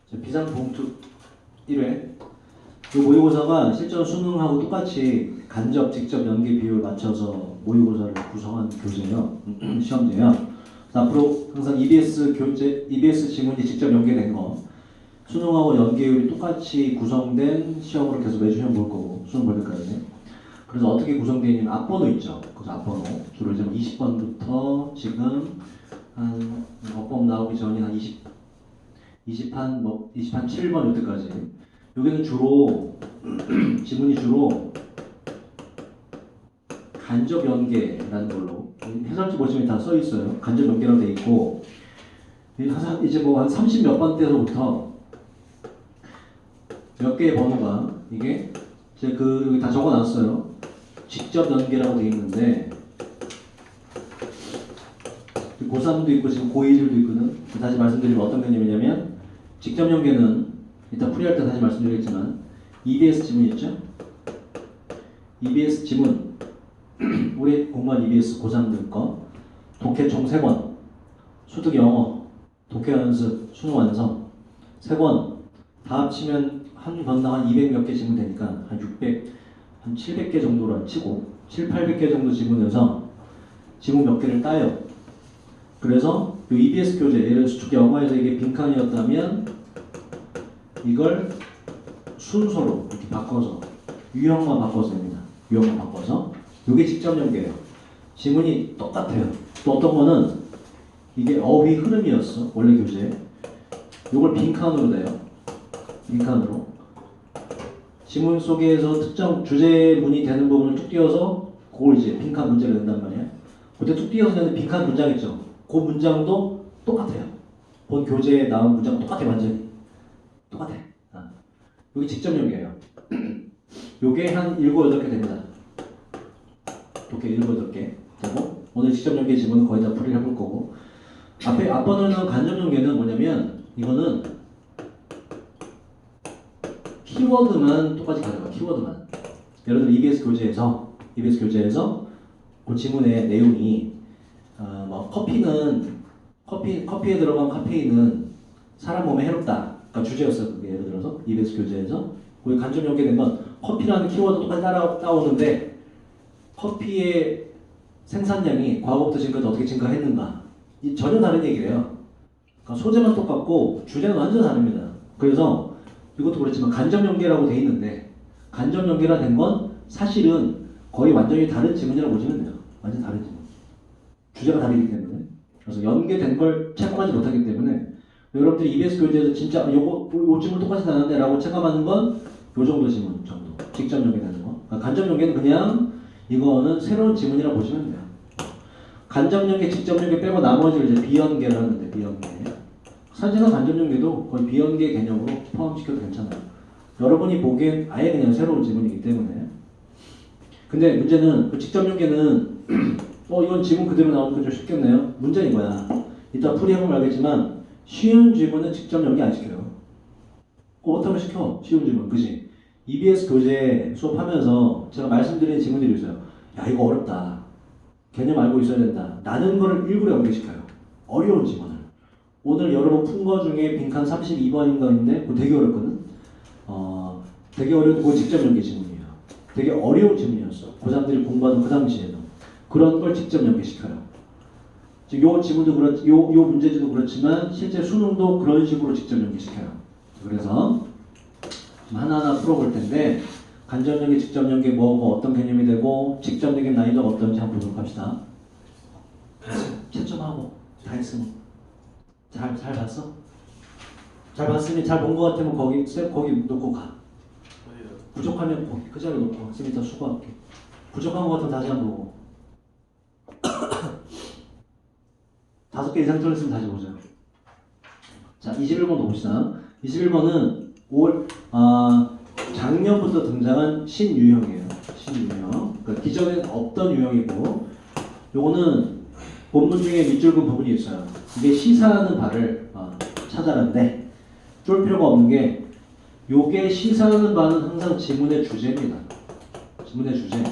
자, 비상봉투 1회. 이 모의고사가 실전 수능하고 똑같이 간접, 직접 연계 비율 맞춰서 모의고사를 구성한 교재예요. 시험제예요. 앞으로 항상 EBS 지문이 직접 연계된 거, 수능하고 연계율이 똑같이 구성된 시험으로 계속 매주 시험 볼 거고, 수능 볼 때까지. 그래서 어떻게 구성되어 있냐면 앞번호 있죠. 그래서 앞번호. 주로 이제 20번부터 지금 한 법법 나오기 전이 한 27번 이때까지. 여기는 주로 지문이 주로 간접 연계라는 걸로 해설지 보시면 다 써 있어요. 간접 연계로 돼 있고 이제 뭐 한 30몇 번 때서부터 몇 개의 번호가 이게 제가 여기 다 적어놨어요. 직접 연계라고 돼 있는데 고3도 있고 지금 고2들도 있거든. 다시 말씀드리면 어떤 개념이냐면 직접 연계는 이따 풀이할 때 다시 말씀드리겠지만 EBS 지문 있죠? EBS 지문 우리 공부한 EBS 고3들 거 독해 총 3권 수득 영어 독해 연습 수능 완성 3권 다 합치면 한 권당 한 200 몇 개 지문 되니까 한 600, 한 700개 정도로 치고 7, 800개 정도 지문에서 지문 몇 개를 따요. 그래서 이 EBS 교재 예를 들어 수특 영어에서 이게 빈칸이었다면 이걸 순서로 이렇게 바꿔서 유형만 바꿔서 됩니다. 유형만 바꿔서 이게 직접 연계예요. 지문이 똑같아요. 또 어떤 거는 이게 어휘 흐름이었어 원래 교재. 이걸 빈칸으로 돼요. 빈칸으로 지문 속에서 특정 주제문이 되는 부분을 툭 띄워서 그걸 이제 빈칸 문제를 낸단 말이야. 그때 툭 띄워서 내는 빈칸 문장 있죠. 그 문장도 똑같아요. 본 교재에 나온 문장 똑같아요. 완전히 똑같아. 여기 직접 연계예요. 요게 한 7, 8개 됩니다. 이렇게 7, 8개 되고 오늘 직접 연계 지문은 거의 다 풀이를 해볼 거고 앞에 앞번호는 간접 연계는 뭐냐면 이거는 키워드만 똑같이 가져가. 키워드만. 예를 들어 EBS 교재에서 그 지문의 내용이 뭐 커피에 들어간 카페인은 사람 몸에 해롭다. 그러니까 주제였어요. 그게 예를 들어서 EBS 교재에서 거기 간접 연계된 건 커피라는 키워드 똑같이 따오는데 커피의 생산량이 과거부터 지금까지 어떻게 증가했는가 이 전혀 다른 얘기예요. 그러니까 소재만 똑같고 주제는 완전 다릅니다. 그래서 이것도 그렇지만 간접 연계라고 돼 있는데 간접 연계라 된 건 사실은 거의 완전히 다른 지문이라고 보시면 돼요. 완전 다른 지문. 주제가 다르기 때문에. 그래서 연계된 걸 체감하지 못하기 때문에 여러분들이 EBS 교재에서 진짜 요 지문 똑같이 나는데 라고 체감하는 건 요 정도 지문 정도. 직접 연계되는 거. 그러니까 간접 연계는 그냥 이거는 새로운 지문이라고 보시면 돼요. 간접 연계, 직접 연계 빼고 나머지를 이제 비연계를 하는데 비연계. 사진과 간접 연계도 거의 비연계 개념으로 포함시켜도 괜찮아요. 여러분이 보기엔 아예 그냥 새로운 지문이기 때문에. 근데 문제는 그 직접 연계는 이건 지문 그대로 나오니까 좀 쉽겠네요. 문제는 이거야. 이따 풀이해보면 알겠지만 쉬운 지문은 직접 연계 안 시켜요. 어떻게 시켜? 쉬운 지문, 그지? EBS 교재 수업하면서 제가 말씀드린 지문들이 있어요. 야 이거 어렵다. 개념 알고 있어야 된다. 라는 거를 일부러 연계시켜요. 어려운 지문을. 오늘 여러분 푼 거 중에 빈칸 32번인가인데 그거 되게 어렵거든? 되게 어려운 그거 직접 연계 지문이에요. 되게 어려운 지문이었어. 고3들이 공부하는 그 당시에는. 그런 걸 직접 연계시켜요. 요 지문도 요 문제지도 그렇지만 실제 수능도 그런 식으로 직접 연계시켜요. 그래서 하나하나 풀어볼 텐데 간접 연계, 직접 연계 뭐가 어떤 개념이 되고 직접 연계 난이도가 어떤지 한번 보도록 합시다. 채점하고 다 했으면 잘 봤어? 잘 봤으면 잘 본 것 같으면 거기 놓고 가. 부족하면 거기 그 자리에 놓고 쌤이 더 수고할게. 부족한 것 같으면 다시 한번 보고 5개 이상 틀렸으면 다시 보자. 자, 21번도 봅시다. 21번은 작년부터 등장한 신유형이에요. 신유형. 그러니까 기존엔 없던 유형이고, 요거는 본문 중에 밑줄 긋은 부분이 있어요. 이게 시사하는 바를 찾아라는데, 쫄 필요가 없는 게, 요게 시사하는 바는 항상 지문의 주제입니다. 지문의 주제.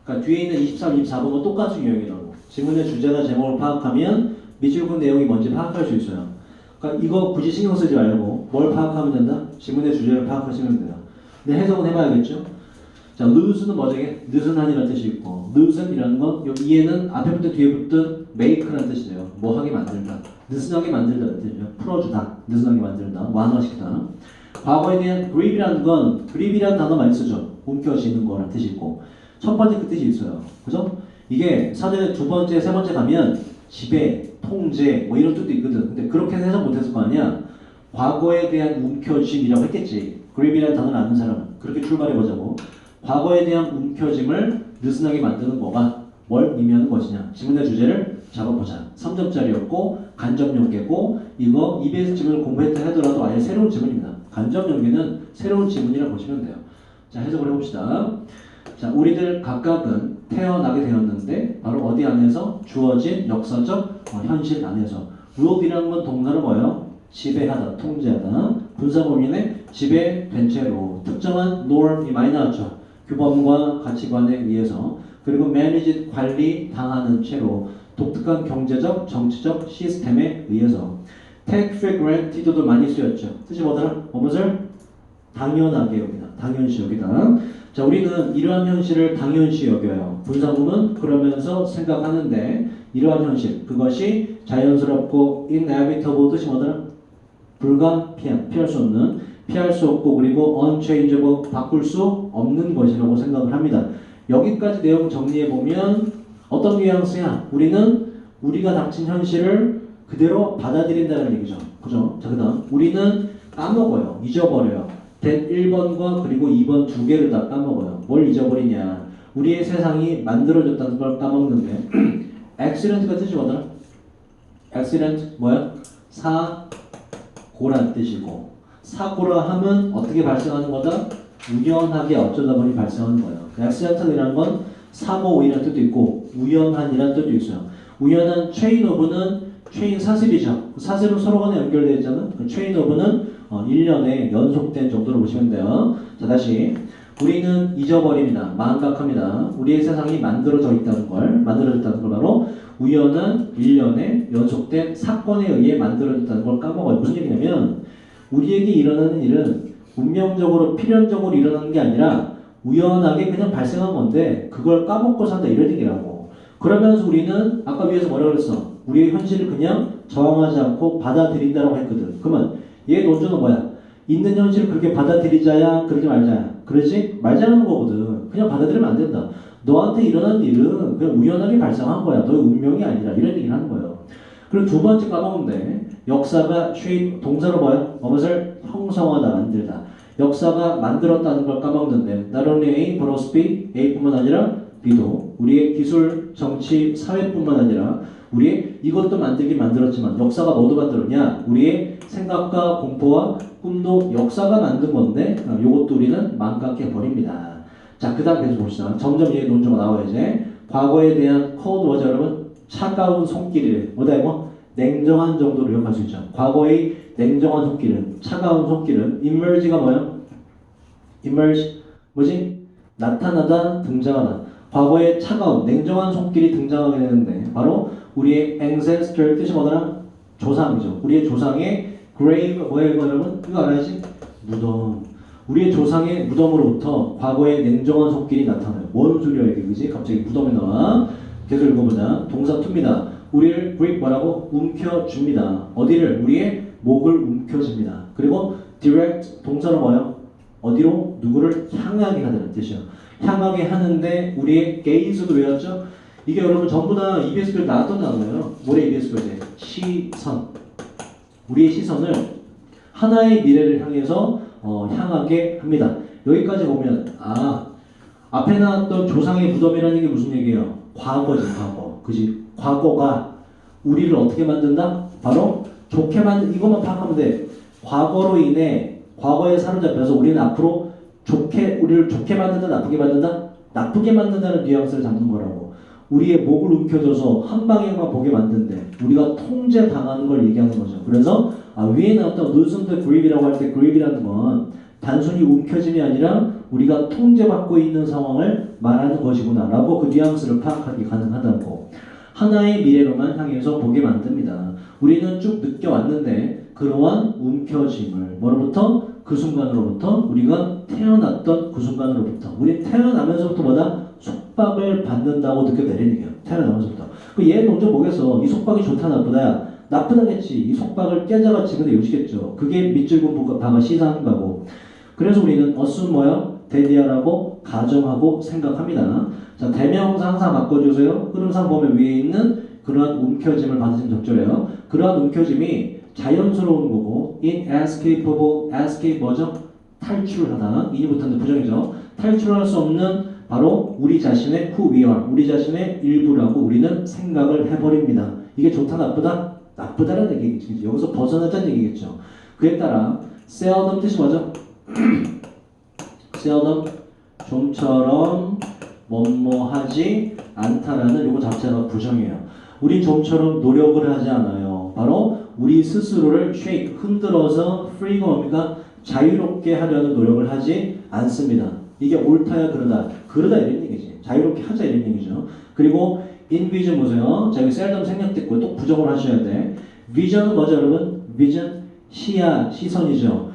그러니까 뒤에 있는 23, 24번은 똑같은 유형이라고. 지문의 주제나 제목을 파악하면 밑줄 긋은 내용이 뭔지 파악할 수 있어요. 그러니까 그러니까 이거 굳이 신경 쓰지 말고 뭘 파악하면 된다? 지문의 주제를 파악하시면 돼요. 근데 해석은 해봐야겠죠? 자, lose는 뭐죠? 느슨한이라는 뜻이 있고 loosen이라는 건 여기 얘는 앞에 붙은 뒤에 붙은 make라는 뜻이에요. 뭐 하게 만들다. 느슨하게 만들다는 뜻이죠. 풀어주다. 느슨하게 만들다. 완화시키다. 과거에 대한 grieve이라는 건 grieve이라는 단어 많이 쓰죠. 움켜쥐는 거라는 뜻이 있고 첫 번째 그 뜻이 있어요. 그죠? 이게 사전에 두 번째, 세 번째 가면 지배, 통제 뭐 이런 뜻도 있거든. 근데 그렇게 해석 못했을 거 아니야. 과거에 대한 움켜짐이라고 했겠지. grieve이라는 단어를 아는 사람은 그렇게 출발해보자고. 과거에 대한 움켜짐을 느슨하게 만드는 뭐가 뭘 의미하는 것이냐. 지문의 주제를 잡아보자. 3점짜리였고 간접 연계고 이거 EBS 지문을 공부했다 하더라도 아예 새로운 지문입니다. 간접 연계는 새로운 지문이라고 보시면 돼요. 자, 해석을 해봅시다. 자, 우리들 각각은 태어나게 되었는데 바로 어디 안에서? 주어진 역사적 현실 안에서. rule이라는 건 동사로 뭐예요? 지배하다, 통제하다. 분사법인의 지배된 채로 특정한 norm이 많이 나왔죠. 규범과 가치관에 의해서. 그리고 manage, 관리, 당하는 채로 독특한 경제적, 정치적 시스템에 의해서. take for granted도 많이 쓰였죠. 뜻이 뭐더라? 무엇을? 당연하게 여기다. 당연시 여기다. 자, 우리는 이러한 현실을 당연시 여겨요. 분사구문 그러면서 생각하는데 이러한 현실, 그것이 자연스럽고 inevitable 뜻이 뭐더라? 불가피한, 피할 수 없는, 피할 수 없고 그리고 unchangeable, 바꿀 수 없는 것이라고 생각을 합니다. 여기까지 내용 정리해보면 어떤 뉘앙스야? 우리는 우리가 닥친 현실을 그대로 받아들인다는 얘기죠. 그죠? 자, 그 다음 우리는 까먹어요. 잊어버려요. 된 1번과 그리고 2번 두 개를 다 까먹어요. 뭘 잊어버리냐? 우리의 세상이 만들어졌다는 걸 까먹는데 accident가 뜻이 뭐더라? accident 뭐야? 사고란 뜻이고 사고라 하면 어떻게 발생하는 거다? 우연하게 어쩌다 보니 발생하는 거예요. accidental이라는 건 사고이라는 뜻도 있고 우연한이라는 뜻도 있어요. 우연한 chain of는 체인 사슬이죠. 사슬은 서로 간에 연결되어 있잖아. 그 체인 오브는 1년에 연속된 정도로 보시면 돼요. 자, 다시 우리는 잊어버립니다. 망각합니다. 우리의 세상이 만들어졌다는 걸 바로 우연한 1년에 연속된 사건에 의해 만들어졌다는 걸 까먹어요. 무슨 얘기냐면 우리에게 일어나는 일은 운명적으로 필연적으로 일어나는 게 아니라 우연하게 그냥 발생한 건데 그걸 까먹고 산다 이런 얘기라고. 그러면서 우리는 아까 위에서 뭐라고 그랬어? 우리의 현실을 그냥 저항하지 않고 받아들인다라고 했거든. 그러면 얘 논조는 뭐야? 있는 현실을 그렇게 받아들이자야 그러지 말자야. 그러지? 말자는 거거든. 그냥 받아들이면 안 된다. 너한테 일어난 일은 그냥 우연하게 발생한 거야. 너의 운명이 아니라 이런 얘기를 하는 거예요. 그리고 두 번째 까먹는데 역사가 shape 동사로 뭐야? 무엇을 형성하다 만들다. 역사가 만들었다는 걸 까먹는데 not only A but also B, A뿐만 아니라 B도 우리의 기술, 정치, 사회뿐만 아니라 우리의 이것도 만들긴 만들었지만 역사가 뭐도 만들었냐? 우리의 생각과 공포와 꿈도 역사가 만든 건데 이것도 우리는 망각해 버립니다. 자, 그 다음 계속 봅시다. 점점 얘 논조가 나와요. 이제 과거에 대한 cold 뭐죠 여러분? 차가운 손길이래. 뭐다 이거? 냉정한 정도로 기억할 수 있죠. 과거의 냉정한 손길은 차가운 손길은 emerge가 뭐예요? emerge 뭐지? 나타나다 등장하다. 과거에 차가운 냉정한 손길이 등장하게 되는데 바로 우리의 ancestor 뜻이 뭐더라? 조상이죠. 우리의 조상의 grave 뭐예요 이거 여러분? 이거 알아야지? 무덤. 우리의 조상의 무덤으로부터 과거의 냉정한 손길이 나타나요. 뭔 소리야 이게 그지? 갑자기 무덤에 나와. 계속 읽어보자. 동사 투입니다. 우리를 grip 뭐라고? 움켜줍니다. 어디를? 우리의 목을 움켜줍니다. 그리고 direct 동사로 뭐예요? 어디로? 누구를 향하게 하다는 뜻이요. 향하게 하는데 우리의 gaze도 외웠죠? 이게 여러분 전부 다 EBS 교재 나왔던 단어예요. 뭐래 EBS 교재? 시선. 우리의 시선을 하나의 미래를 향해서 향하게 합니다. 여기까지 보면 앞에 나왔던 조상의 무덤이라는 게 무슨 얘기예요? 과거지 과거. 그지? 과거가 우리를 어떻게 만든다? 바로 좋게 만든 이것만 파악하면 돼. 과거로 인해 과거에 사로잡혀서 우리는 앞으로 우리를 좋게 만든다, 나쁘게 만든다? 나쁘게 만든다는 뉘앙스를 잡는 거라고. 우리의 목을 움켜줘서 한 방향만 보게 만든대. 우리가 통제당하는 걸 얘기하는 거죠. 그래서 위에 나왔던 loosen the grip이라고 할 때 grip이라는 건 단순히 움켜짐이 아니라 우리가 통제받고 있는 상황을 말하는 것이구나 라고 그 뉘앙스를 파악하기 가능하다고. 하나의 미래로만 향해서 보게 만듭니다. 우리는 쭉 느껴왔는데 그러한 움켜짐을 뭐로부터? 그 순간으로부터 우리가 태어났던 그 순간으로부터 우리 태어나면서부터 뭐다? 속박을 받는다고 느껴내는 얘기야. 태어나면서부터. 얘 동작 뭐겠어? 이 속박이 좋다 나쁘다야? 나쁘다겠지. 이 속박을 깨져가 지금도 요지겠죠. 그게 밑줄근 바가 시사하는 거고. 그래서 우리는 assume 뭐야? 대디아라고 가정하고 생각합니다. 자, 대명사 항상 바꿔주세요. 흐름상 보면 위에 있는 그러한 움켜짐을 받으시면 적절해요. 그러한 움켜짐이 자연스러운 거고 inescapable, escape 뭐죠? 탈출하다. 이부터는 부정이죠. 탈출할 수 없는 바로 우리 자신의 who we are, 우리 자신의 일부라고 우리는 생각을 해버립니다. 이게 좋다 나쁘다? 나쁘다라는 얘기겠죠. 여기서 벗어나자는 얘기겠죠. 그에 따라 seldom 뜻이 뭐죠? seldom 좀처럼 뭐뭐하지 않다라는 요거 자체가 부정이에요. 우리 좀처럼 노력을 하지 않아요. 바로 우리 스스로를 shake, 흔들어서 free가 뭡니까? 자유롭게 하려는 노력을 하지 않습니다. 이게 옳다야 그러다. 그러다 이런 얘기지. 자유롭게 하자 이런 얘기죠. 그리고 envision 보세요. 자, 여기 seldom 생략됐고 또 부정을 하셔야 돼. vision은 뭐죠 여러분? vision, 시야, 시선이죠.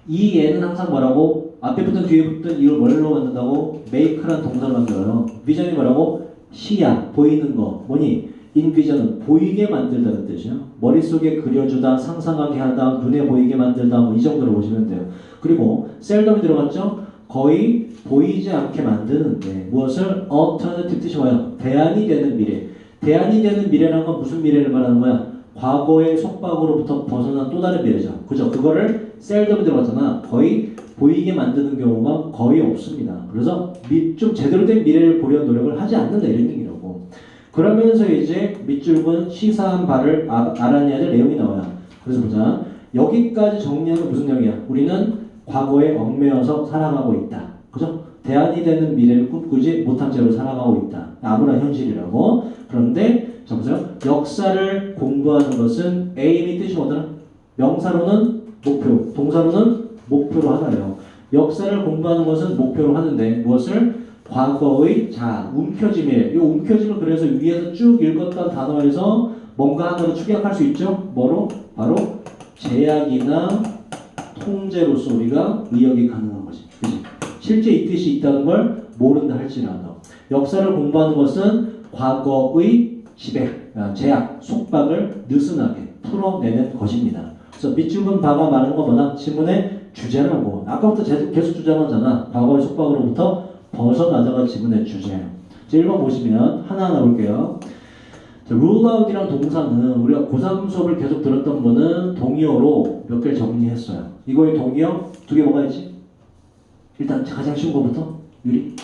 이 얘는 항상 뭐라고? 앞에 붙든 뒤에 붙든 이걸 뭘로 만든다고? make란 동사를 만들어요. vision이 뭐라고? 시야, 보이는 거. 뭐니? envision은 보이게 만들다는 뜻이에요. 머릿속에 그려주다, 상상하게 하다, 눈에 보이게 만들다 뭐 이 정도로 보시면 돼요. 그리고 seldom이 들어갔죠? 거의 보이지 않게 만드는데 무엇을? alternative 뜻이 뭐야? 대안이 되는 미래. 대안이 되는 미래라는 건 무슨 미래를 말하는 거야? 과거의 속박으로부터 벗어난 또 다른 미래죠. 그죠? 그거를 seldom이 들어갔잖아. 거의 보이게 만드는 경우가 거의 없습니다. 그래서 좀 제대로 된 미래를 보려는 노력을 하지 않는다 이런 얘기라고. 그러면서 이제 밑줄은 시사한 바를 알아내야 될 내용이 나와요. 그래서 보자. 여기까지 정리하면 무슨 내용이야? 우리는 과거에 얽매여서 살아가고 있다. 그죠? 대안이 되는 미래를 꿈꾸지 못한 채로 살아가고 있다. 아무런 현실이라고. 그런데 자 보세요. 역사를 공부하는 것은 aim이 뜻이 뭐더라? 명사로는 목표, 동사로는 목표로 하나예요. 역사를 공부하는 것은 목표로 하는데 무엇을? 과거의 자, 움켜짐이에요. 이 움켜짐을 그래서 위에서 쭉 읽었던 단어에서 뭔가 하나로 축약할 수 있죠? 뭐로? 바로 제약이나 통제로서 우리가 의역이 가능한 거지. 그치? 실제 이 뜻이 있다는 걸 모른다 할지라도 역사를 공부하는 것은 과거의 지배, 제약, 속박을 느슨하게 풀어내는 것입니다. 그래서 밑줄근 바가 말하는 것보다 지문의 주제라고. 아까부터 계속 주장하잖아. 과거의 속박으로부터 벗어나자가 지문의 주제예요. 1번 보시면 하나하나 볼게요. rule out이란 동사는 우리가 고3 수업을 계속 들었던 분은 동의어로 몇 개를 정리했어요. 이거의 동의어 2개 뭐가 있지? 일단 가장 쉬운 거부터 유리.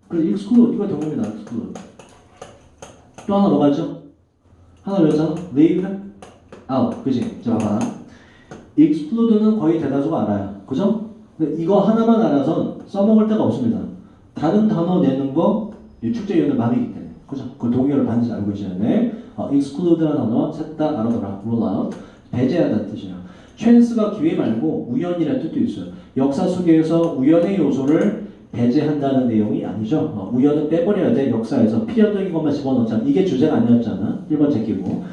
그래서 exclude 이거 동의어입니다. exclude. 또 하나 뭐가 있죠? 하나 외웠잖아. leave out. 그치? 자 봐봐. exclude는 거의 대다수가 알아요. 그죠? 근데 이거 하나만 알아선 써먹을 데가 없습니다. 다른 단어 내는 거 출제위원의 마음이기 때문에. 그죠? 그 동의어를 반드시 알고 계셔야 돼. exclude라는 단어 셋 다 알아둬라. rule out. 배제하다는 뜻이에요. chance가 기회 말고 우연이라는 뜻도 있어요. 역사 속에서 우연의 요소를 배제한다는 내용이 아니죠. 우연은 빼버려야 돼. 역사에서 필연적인 것만 집어넣자. 이게 주제가 아니었잖아. 1번 제끼고.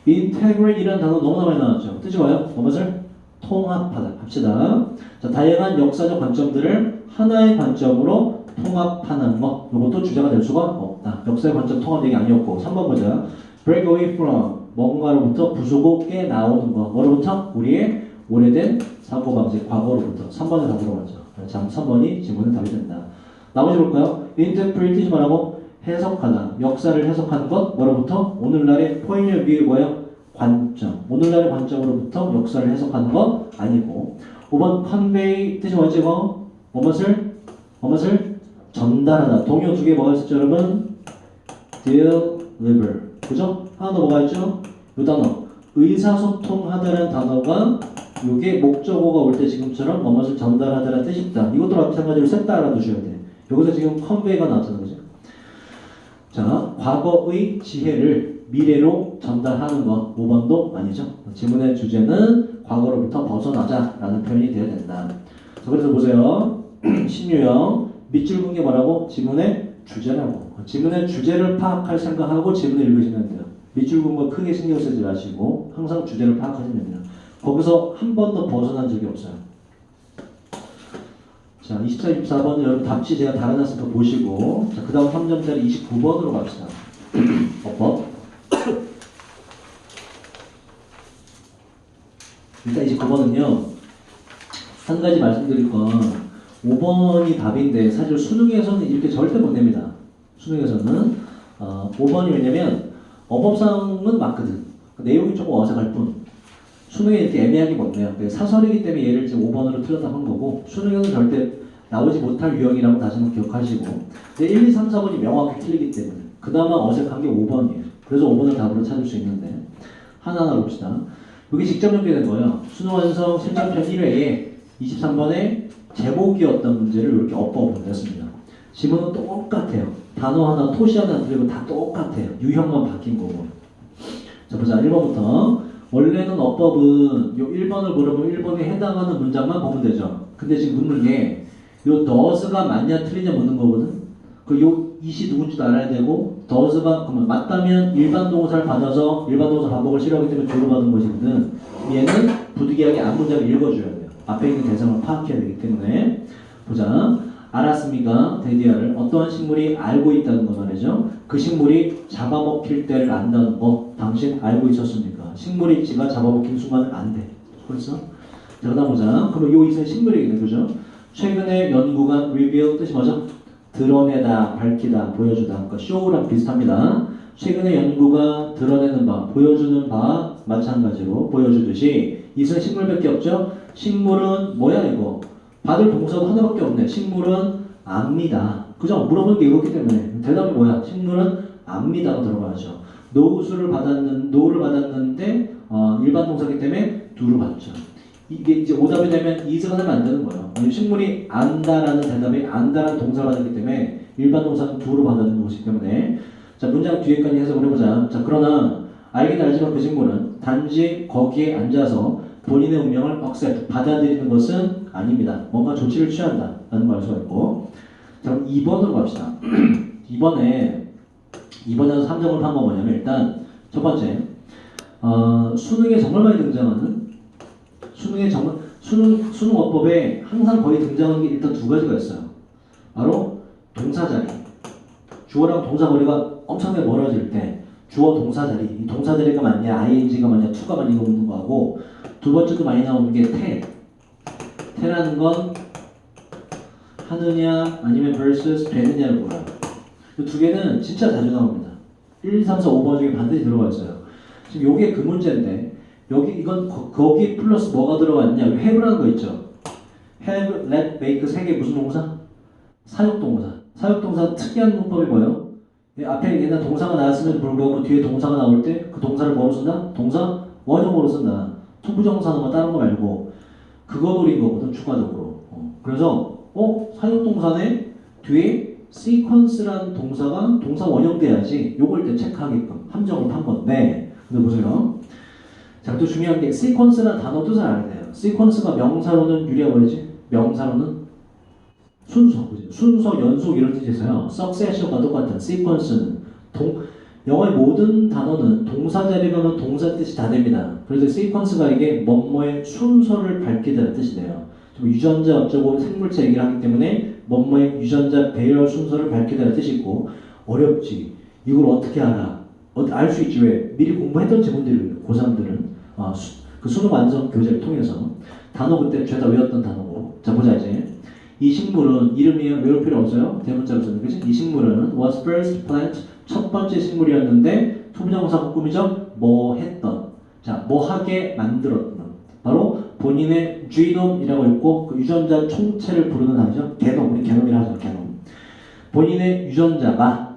integrate이라는 단어 너무나 많이 나왔죠. 뜻이 뭐예요? 무엇을? 통합하다. 합시다. 자, 다양한 역사적 관점들을 하나의 관점으로 통합하는 것. 이것도 주제가 될 수가 없다. 역사의 관점 통합 얘기 아니었고. 3번 보자. break away from. 뭔가로부터 부수고 깨나오는 것. 뭐로부터? 우리의 오래된 사고방식, 과거로부터. 3번에 답으로 가죠. 자, 3번이 지문의 답이 된다. 나머지 볼까요? interpret이 뭐라고? 해석하다. 역사를 해석하는 것. 뭐로부터? 오늘날의 point of view 뭐예요? 관점. 오늘날의 관점으로부터 역사를 해석하는 것 아니고. 5번 convey 뜻이 뭐지 이거? 무엇을? 전달하다. 동요 2개 뭐가 있었죠 여러분? deliver. 그죠? 하나 더 뭐가 있죠? 이 단어. 의사소통하다라는 단어가 이게 목적어가 올 때 지금처럼 무엇을 전달하다라는 뜻이 있다. 이것도 마찬가지로 셋 다 알아두셔야 돼. 여기서 지금 convey가 나왔잖아요. 그죠? 자, 과거의 지혜를 미래로 전달하는 것 5번도 아니죠. 지문의 주제는 과거로부터 벗어나자라는 표현이 되어야 된다. 자, 그래서 보세요. 신유형 밑줄 긋게 뭐라고? 지문의 주제라고. 지문의 주제를 파악할 생각하고 지문을 읽으시면 돼요. 밑줄 긋는 거 크게 신경 쓰지 마시고 항상 주제를 파악하시면 됩니다. 거기서 한 번도 벗어난 적이 없어요. 자, 24, 24번은 여러분 답지 제가 달아놨으니까 보시고 자, 그 다음 3점짜리 29번으로 갑시다. 어법. 일단 29번은요. 한 가지 말씀드릴 건 5번이 답인데 사실 수능에서는 이렇게 절대 못 냅니다. 수능에서는 5번이 왜냐면 어법상은 맞거든. 내용이 조금 어색할 뿐. 수능에 이렇게 애매하게 못 내요. 사설이기 때문에 얘를 지금 5번으로 틀렸다 한 거고 수능에는 절대 나오지 못할 유형이라고 다시 한번 기억하시고 1, 2, 3, 4번이 명확히 틀리기 때문에 그나마 어색한 게 5번이에요. 그래서 5번을 답으로 찾을 수 있는데 하나하나 봅시다. 여기 직접 연결된 거예요. 수능 완성 실전편 1회에 23번에 제목이었던 문제를 이렇게 엎어보면 됐습니다. 지문은 똑같아요. 단어 하나, 토시 하나 안 틀리고 다 똑같아요. 유형만 바뀐 거고. 자, 보자. 1번부터. 원래는 어법은 요 1번을 물어보면 1번에 해당하는 문장만 보면 되죠. 근데 지금 묻는 게 요 does가 맞냐 틀리냐 묻는 거거든. 그 요 it이 누군지도 알아야 되고 does가 그러면 맞다면 일반 동사를 받아서 일반 동사 반복을 싫어하기 때문에 주로 받은 것이거든. 얘는 부득이하게 앞문장을 읽어줘야 돼요. 앞에 있는 대상을 파악해야 되기 때문에. 보자. 알았습니까? 데디아를 어떠한 식물이 알고 있다는 거 말이죠. 그 식물이 잡아먹힐 때를 안다는 거 당신 알고 있었습니까? 식물이 지가 잡아먹힌 순간은 안 돼. 그렇죠? 자, 그다음 보자. 그럼 요 이세 식물이겠네, 그죠? 최근에 연구가 reveal 뜻이 뭐죠? 드러내다, 밝히다, 보여주다. 그러니까 show랑 비슷합니다. 최근에 연구가 드러내는 바, 보여주는 바 마찬가지로 보여주듯이 이승 식물밖에 없죠? 식물은 뭐야 이거? 받을 동사도 하나밖에 없네. 식물은 압니다. 그죠? 물어보는 게 이렇기 때문에 대답이 뭐야? 식물은 압니다가 들어가죠. 노우를 받았는데 일반 동사기 때문에 do를 받죠. 이게 이제 오답이 되면 is가 되면 안 되는 거예요. 식물이 안다라는 대답이 안다라는 동사가 되기 때문에 일반 동사는 do를 받아주는 것이기 때문에 자 문장 뒤에까지 해석을 해보자. 자 그러나 알긴 알지만 그 식물은 단지 거기에 앉아서 본인의 운명을 받아들이는 것은 아닙니다. 뭔가 조치를 취한다 라는 걸 알 수가 있고 자 그럼 2번으로 갑시다. 2번에서 3점을 판 건 뭐냐면 일단 첫 번째 수능에 정말 많이 등장하는 수능 어법에 항상 거의 등장하는 게 일단 두 가지가 있어요. 바로 동사 자리. 주어랑 동사 거리가 엄청나게 멀어질 때 주어 동사 자리. 이 동사 자리가 맞냐, ing가 맞냐, to가 맞냐 이거 묻는 거하고 두 번째도 많이 나오는 게 태. 태라는 건 하느냐 아니면 versus 되느냐를 몰라요. 이 두 개는 진짜 자주 나옵니다. 1, 2, 3, 4, 5번 중에 반드시 들어가 있어요. 지금 요게 그 문제인데 여기 이건 거기 플러스 뭐가 들어갔냐? have라는 거 있죠. have, let, make 세 개 무슨 동사? 사역동사. 사역동사 특이한 문법이 뭐예요? 앞에 얘는 동사가 나왔음에도 불구하고 뒤에 동사가 나올 때 그 동사를 뭐로 쓴다? 동사 원형으로 쓴다. 투부정사는 뭐 다른 거 말고 그거 노린 거거든 추가적으로. 그래서 사역동사네 뒤에 sequence라는 동사가 동사 원형돼야지 요걸 때 체크하게끔 함정을 판 건데 근데 보세요. 자, 또 중요한 게 sequence라는 단어 뜻을 알아야 돼요. sequence가 명사로는 유리하고 그러지? 명사로는 순서, 그죠? 순서, 연속 이런 뜻이서요. succession과 똑같은 sequence는 영어의 모든 단어는 동사 자리 가면 동사 뜻이 다 됩니다. 그래서 sequence가 이게 뭐뭐의 순서를 밝히다는 뜻이 돼요. 유전자 어쩌고 생물체 얘기를 하기 때문에 뭐뭐의 유전자 배열 순서를 밝히다는 뜻이 있고 어렵지. 이걸 어떻게 알아? 알 수 있지 왜? 미리 공부했던 지문들을 고3들은 그 수능 완성 교재를 통해서 단어 그때 죄다 외웠던 단어고 자 보자 이제 이 식물은 이름이 외울 필요 없어요. 대문자로 쓰는 거지. 이 식물은 was first plant 첫 번째 식물이었는데 투부정사 꾸미죠. 뭐 했던 자 뭐 하게 만들었던 바로 본인의 genome이라고 있고 그 유전자 총체를 부르는 단어죠. 게놈 우리 게놈이라 하죠. 게놈 본인의 유전자가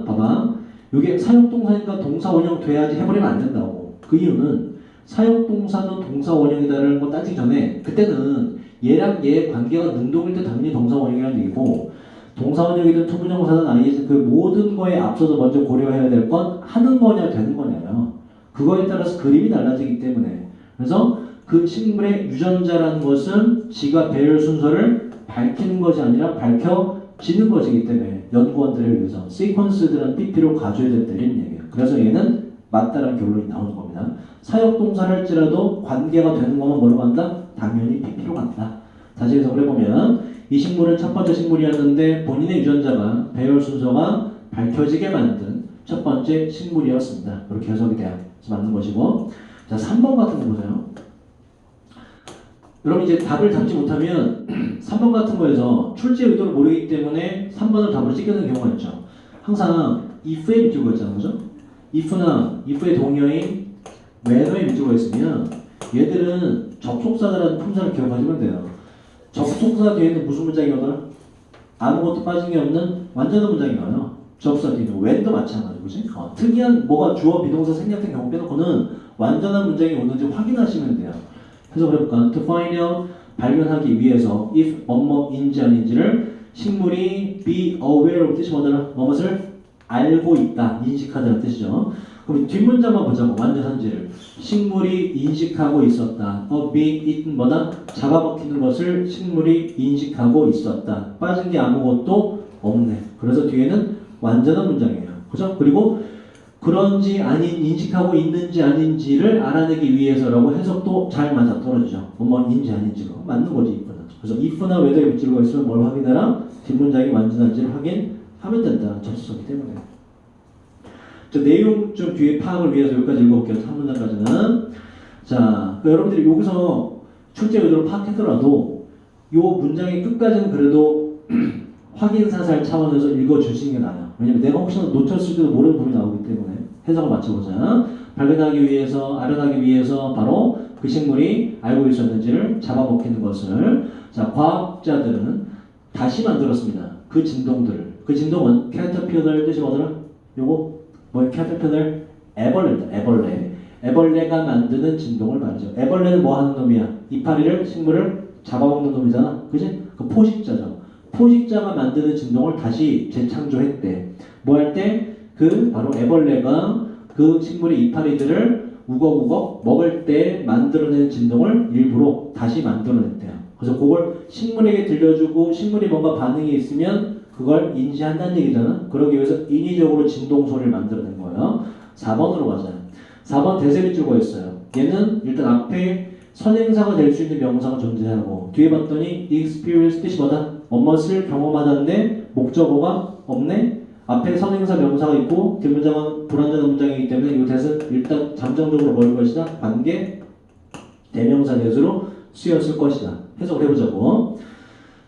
봐봐 이게 사역동사니까 동사 원형 돼야지 해버리면 안 된다고. 그 이유는 사역동사는 동사 원형이다라는 거 따지기 전에 그때는 얘랑 얘의 관계가 능동일 때 당연히 동사 원형이라는 얘기고 동사 원형이든 투부정사든 아니든 그 모든 거에 앞서서 먼저 고려해야 될 건 하는 거냐 되는 거냐요. 그거에 따라서 그림이 달라지기 때문에 그래서 그 식물의 유전자라는 것은 지가 배열 순서를 밝히는 것이 아니라 밝혀지는 것이기 때문에 연구원들에 의해서 시퀀스들은 PP로 가져야 된다는 얘기예요. 그래서 얘는 맞다라는 결론이 나오는 겁니다. 사역동사를 할지라도 관계가 되는 것만 뭐라고 한다? 당연히 PP로 간다. 다시 해석을 해보면 이 식물은 첫 번째 식물이었는데 본인의 유전자가 배열 순서가 밝혀지게 만든 첫 번째 식물이었습니다. 이렇게 해석이 돼야 맞는 것이고, 자 3번 같은 거 보세요. 여러분 이제 답을 잡지 못하면 3번 같은 거에서 출제 의도를 모르기 때문에 3번을 답으로 찍는 경우가 있죠. 항상 if의 밑줄가 있잖아요, 그죠? if나 if의 동의어인 when의 밑줄가 있으면 얘들은 접속사라는 품사를 기억하시면 돼요. 접속사 뒤에는 무슨 문장이 오더라? 아무것도 빠진 게 없는 완전한 문장이 와요. 접속사 뒤에는 when도 마찬가지고, 그지? 특이한 뭐가 주어, 비동사, 생략된 경우 빼놓고는 완전한 문장이 오는지 확인하시면 돼요. 해석을 해볼까? To find out, 발견하기 위해서 if 뭐뭐인지 아닌지를 식물이 be aware of 뜻이 뭐더라? 뭐뭇을 알고 있다, 인식하다는 뜻이죠. 그럼 뒷문장만 보자고. 완전한지를 식물이 인식하고 있었다. being eaten 뭐다? 잡아먹히는 것을 식물이 인식하고 있었다. 빠진 게 아무것도 없네. 그래서 뒤에는 완전한 문장이에요. 그죠? 그리고 그런지 아닌 인식하고 있는지 아닌지를 알아내기 위해서라고 해석도 잘 맞아떨어지죠. 뭐인지 아닌지가 맞는 거지. if는. 그래서 if나 whether의 밑줄가 있으면 뭘 확인하라? 뒷문장이 완전한지를 확인하면 된다. 접속이기 때문에. 자, 내용 좀 뒤에 파악을 위해서 여기까지 읽어볼게요. 3문장까지는. 자, 여러분들이 여기서 출제 의도를 파악했더라도 이 문장의 끝까지는 그래도 확인사살 차원에서 읽어주시는 게 나아요. 왜냐면 내가 혹시나 놓쳤을 때도 모르는 부분이 나오기 때문에 해석을 맞춰보자. 발견하기 위해서, 알아가기 위해서 바로 그 식물이 알고 있었는지를 잡아먹히는 것을, 자, 과학자들은 다시 만들었습니다. 그 진동들을. 그 진동은 caterpillar 뜻이 뭐더라? 요거 뭐 caterpillar? 애벌레입니다. 애벌레. 애벌레가 만드는 진동을 말이죠. 애벌레는 뭐 하는 놈이야? 이파리를, 식물을 잡아먹는 놈이잖아. 그지? 그 포식자죠. 포식자가 만드는 진동을 다시 재창조했대. 뭐 할 때? 그 바로 애벌레가 그 식물의 이파리들을 우걱우걱 먹을 때 만들어낸 진동을 일부러 다시 만들어냈대요. 그래서 그걸 식물에게 들려주고 식물이 뭔가 반응이 있으면 그걸 인지한다는 얘기잖아. 그러기 위해서 인위적으로 진동 소리를 만들어낸 거예요. 4번으로 가자. 4번 대세밑줄가 있어요. 얘는 일단 앞에 선행사가 될 수 있는 명사가 존재하고 뒤에 봤더니 experience 뜻이 뭐다? 뭐뭇을 경험하다인데 목적어가 없네? 앞에 선행사 명사가 있고 뒷문장은 불완전한 문장이기 때문에 이 대은 일단 잠정적으로 뭘 것이다? 관계 대명사 대수로 쓰였을 것이다. 해석을 해보자고.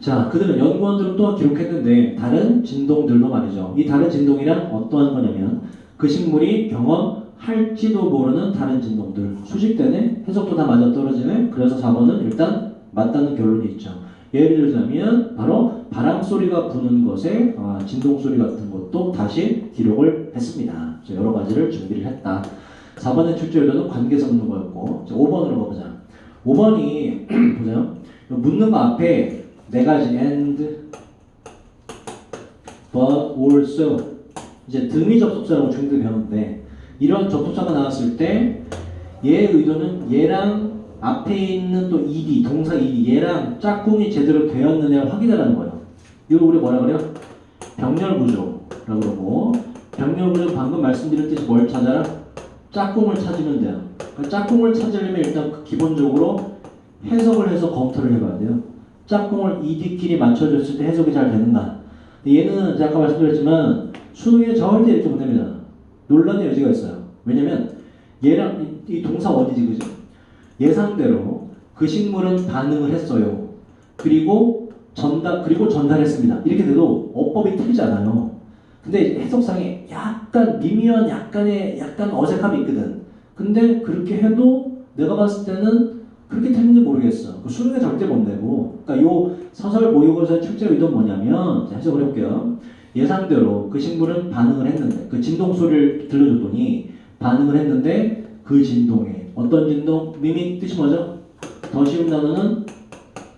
자, 그들은 연구원들은 또한 기록했는데 다른 진동들도 말이죠. 이 다른 진동이란 어떠한 거냐면 그 식물이 경험할지도 모르는 다른 진동들. 수식되네? 해석도 다 맞아떨어지네? 그래서 4번은 일단 맞다는 결론이 있죠. 예를 들자면 바로 바람소리가 부는 것에 진동소리 같은 것도 다시 기록을 했습니다. 그래서 여러 가지를 준비를 했다. 4번의 출제 의도는 관계성 묻는 거였고, 5번으로 가보자. 5번이 보세요. 묻는 거 앞에 네 가지 and, but, also 이제 등위 접속사라고 중대 배웠는데 이런 접속사가 나왔을 때 얘의 의도는 얘랑 앞에 있는 또 ed, 동사 ed, 얘랑 짝꿍이 제대로 되었느냐를 확인하라는 거예요. 이걸 우리 뭐라 그래요? 병렬구조라고 그러고, 병렬구조 방금 말씀드렸듯이 뭘 찾아라? 짝꿍을 찾으면 돼요. 그러니까 짝꿍을 찾으려면 일단 기본적으로 해석을 해서 검토를 해봐야 돼요. 짝꿍을 ed끼리 맞춰줬을 때 해석이 잘 되는가? 얘는 제가 아까 말씀드렸지만 수능에 절대 이렇게 못합니다. 논란의 여지가 있어요. 왜냐면 얘랑 이 동사 어디지, 그죠? 예상대로 그 식물은 반응을 했어요. 그리고 전달했습니다. 이렇게 돼도 어법이 틀리지 않아요. 근데 해석상에 약간 미묘한 약간 어색함이 있거든. 근데 그렇게 해도 내가 봤을 때는 그렇게 틀린지 모르겠어. 그 수능에 절대 못 내고. 그러니까 요 서설 모의고사 출제 의도는 뭐냐면, 자, 해석을 해볼게요. 예상대로 그 식물은 반응을 했는데, 그 진동 소리를 들려줬더니 반응을 했는데 그 진동에 어떤 진동? 미믹 뜻이 뭐죠? 더 쉬운 단어는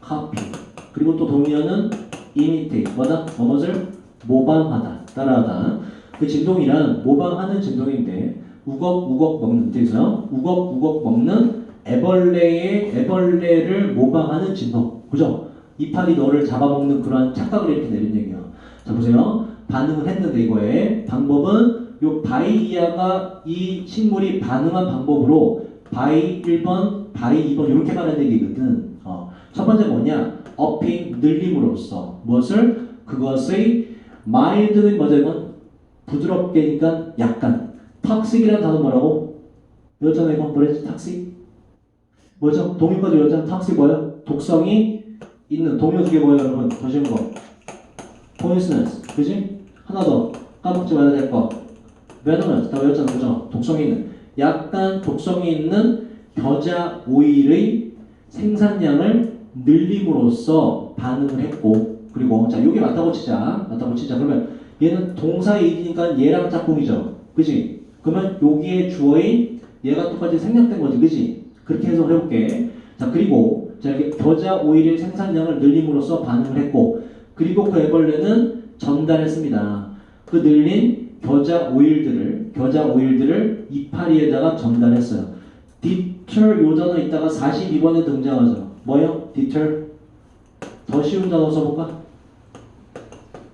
copy. 그리고 또 동의어는 imitate. 뭐다? 뭐뭇을 모방하다, 따라하다. 그 진동이란 모방하는 진동인데 우걱우걱 먹는 뜻이죠. 우걱우걱 먹는 애벌레를 모방하는 진동. 그죠? 이파리 너를 잡아먹는 그러한 착각을 이렇게 내린 얘기예요. 자, 보세요. 반응을 했는데 이거에 방법은 요 바이이아가 이 식물이 반응한 방법으로 바이 1번, 바이 2번 이렇게 말하는 얘기거든. 첫 번째 뭐냐? 업핑, 늘림으로써 무엇을? 그것의 mild는 뭐죠? 이건 부드럽게니까 약간. 탁식이라는 단어 뭐라고? 외웠잖아요. 이거 뭐랬지? 탁식? 뭐죠? 동요까지 외웠잖아. 탁식 뭐예요? 독성이 있는. 동요 두 개 뭐예요 여러분? 더 쉬운 거. poisonous. 그지? 하나 더. 까먹지 말아야 될 거. venomous. 다 외웠잖아. 그죠? 독성이 있는. 약간 독성이 있는 겨자 오일의 생산량을 늘림으로써 반응을 했고, 그리고 자 요게 맞다고 치자. 맞다고 치자. 그러면 얘는 동사이니까 얘랑 짝꿍이죠. 그지? 그러면 여기에 주어인 얘가 똑같이 생략된 거지. 그지? 그렇게 해석을 해볼게. 자 그리고 자 이렇게 겨자 오일의 생산량을 늘림으로써 반응을 했고, 그리고 그 애벌레는 전달했습니다. 그 늘린 겨자 오일들을 이파리에다가 전달했어요. deter 요 단어 있다가 42번에 등장하죠. 뭐요? deter. 더 쉬운 단어 써볼까?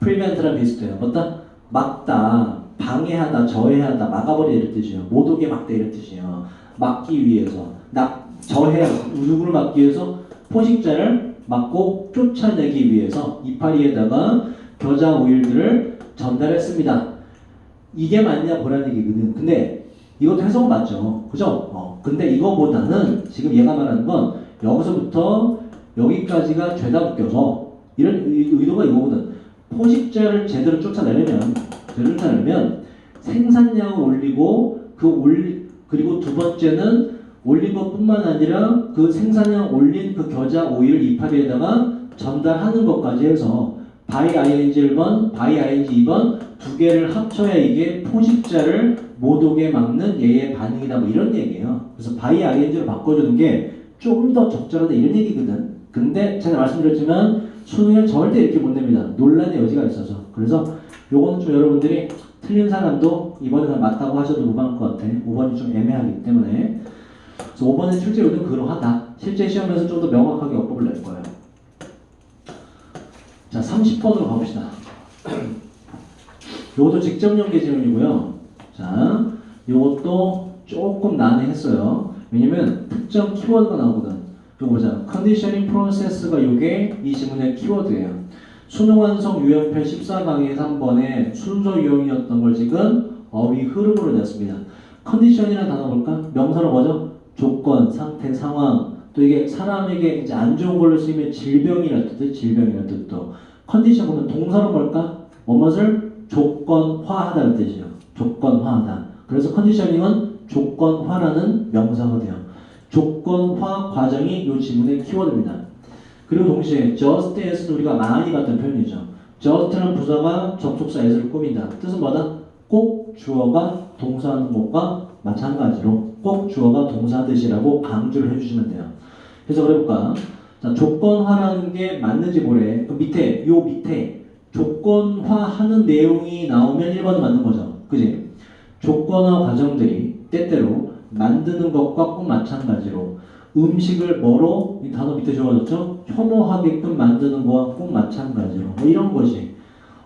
prevent랑 비슷해요. 맞다? 막다, 방해하다, 저해하다, 막아버리다 이런 뜻이에요. 못 오게 막다 이런 뜻이에요. 막기 위해서, 저해, 누구를 막기 위해서? 포식자를 막고 쫓아내기 위해서 이파리에다가 겨자 오일들을 전달했습니다. 이게 맞냐 보라는 얘기거든. 근데 이것도 해석은 맞죠. 그죠? 근데 이거보다는 지금 얘가 말하는 건 여기서부터 여기까지가 죄다 묶여서 이런 의도가 이거거든. 포식자를 제대로 쫓아내려면 생산량을 올리고 그리고 두 번째는 올린 것뿐만 아니라 그 생산량 올린 그 겨자 오일을 이파리에다가 전달하는 것까지 해서 바이 ing 1번, 바이 ing 2번 두 개를 합쳐야 이게 포식자를 못 오게 막는 얘의 반응이다 뭐 이런 얘기예요. 그래서 바이 ing로 바꿔주는 게 좀 더 적절하다 이런 얘기거든. 근데 제가 말씀드렸지만 수능에 절대 이렇게 못 냅니다. 논란의 여지가 있어서. 그래서 요거는 좀 여러분들이 틀린 사람도 이번에 그냥 맞다고 하셔도 무방할 것 같아. 5번이 좀 애매하기 때문에. 그래서 5번은 실제 요즘 그러하다. 실제 시험에서 좀 더 명확하게 어법을 낼 거예요. 자, 30번으로 가봅시다. 요것도 직접 연계 질문이고요. 자, 요것도 조금 난해했어요. 왜냐면 특정 키워드가 나오거든. 요거 보자. 컨디셔닝 프로세스가 요게 이 지문의 키워드예요. 수능 완성 유형편 14강의 3번에 순서 유형이었던 걸 지금 어휘 흐름으로 냈습니다. 컨디션이라는 단어 볼까? 명사로 뭐죠? 조건, 상태, 상황. 또 이게 사람에게 이제 안 좋은 걸로 쓰이면 질병이라는 뜻도. 컨디션은 동사로 뭘까? 무엇을 조건화하다는 뜻이에요. 조건화하다. 그래서 컨디셔닝은 조건화라는 명사가 돼요. 조건화 과정이 이 지문의 키워드입니다. 그리고 동시에 just as는 우리가 많이 봤던 표현이죠. just는 부사가 접속사 as를 꾸민다. 뜻은 뭐다? 꼭 주어가 동사하는 것과 마찬가지로 꼭 주어가 동사듯이라고 강조를 해주시면 돼요. 해석을 해볼까? 자, 조건화라는 게 맞는지 보래. 그 밑에 조건화하는 내용이 나오면 1번은 맞는 거죠. 그지? 조건화 과정들이 때때로 만드는 것과 꼭 마찬가지로 음식을 뭐로? 이 단어 밑에 적어졌죠? 혐오하게끔 만드는 거와 꼭 마찬가지로 뭐 이런 것이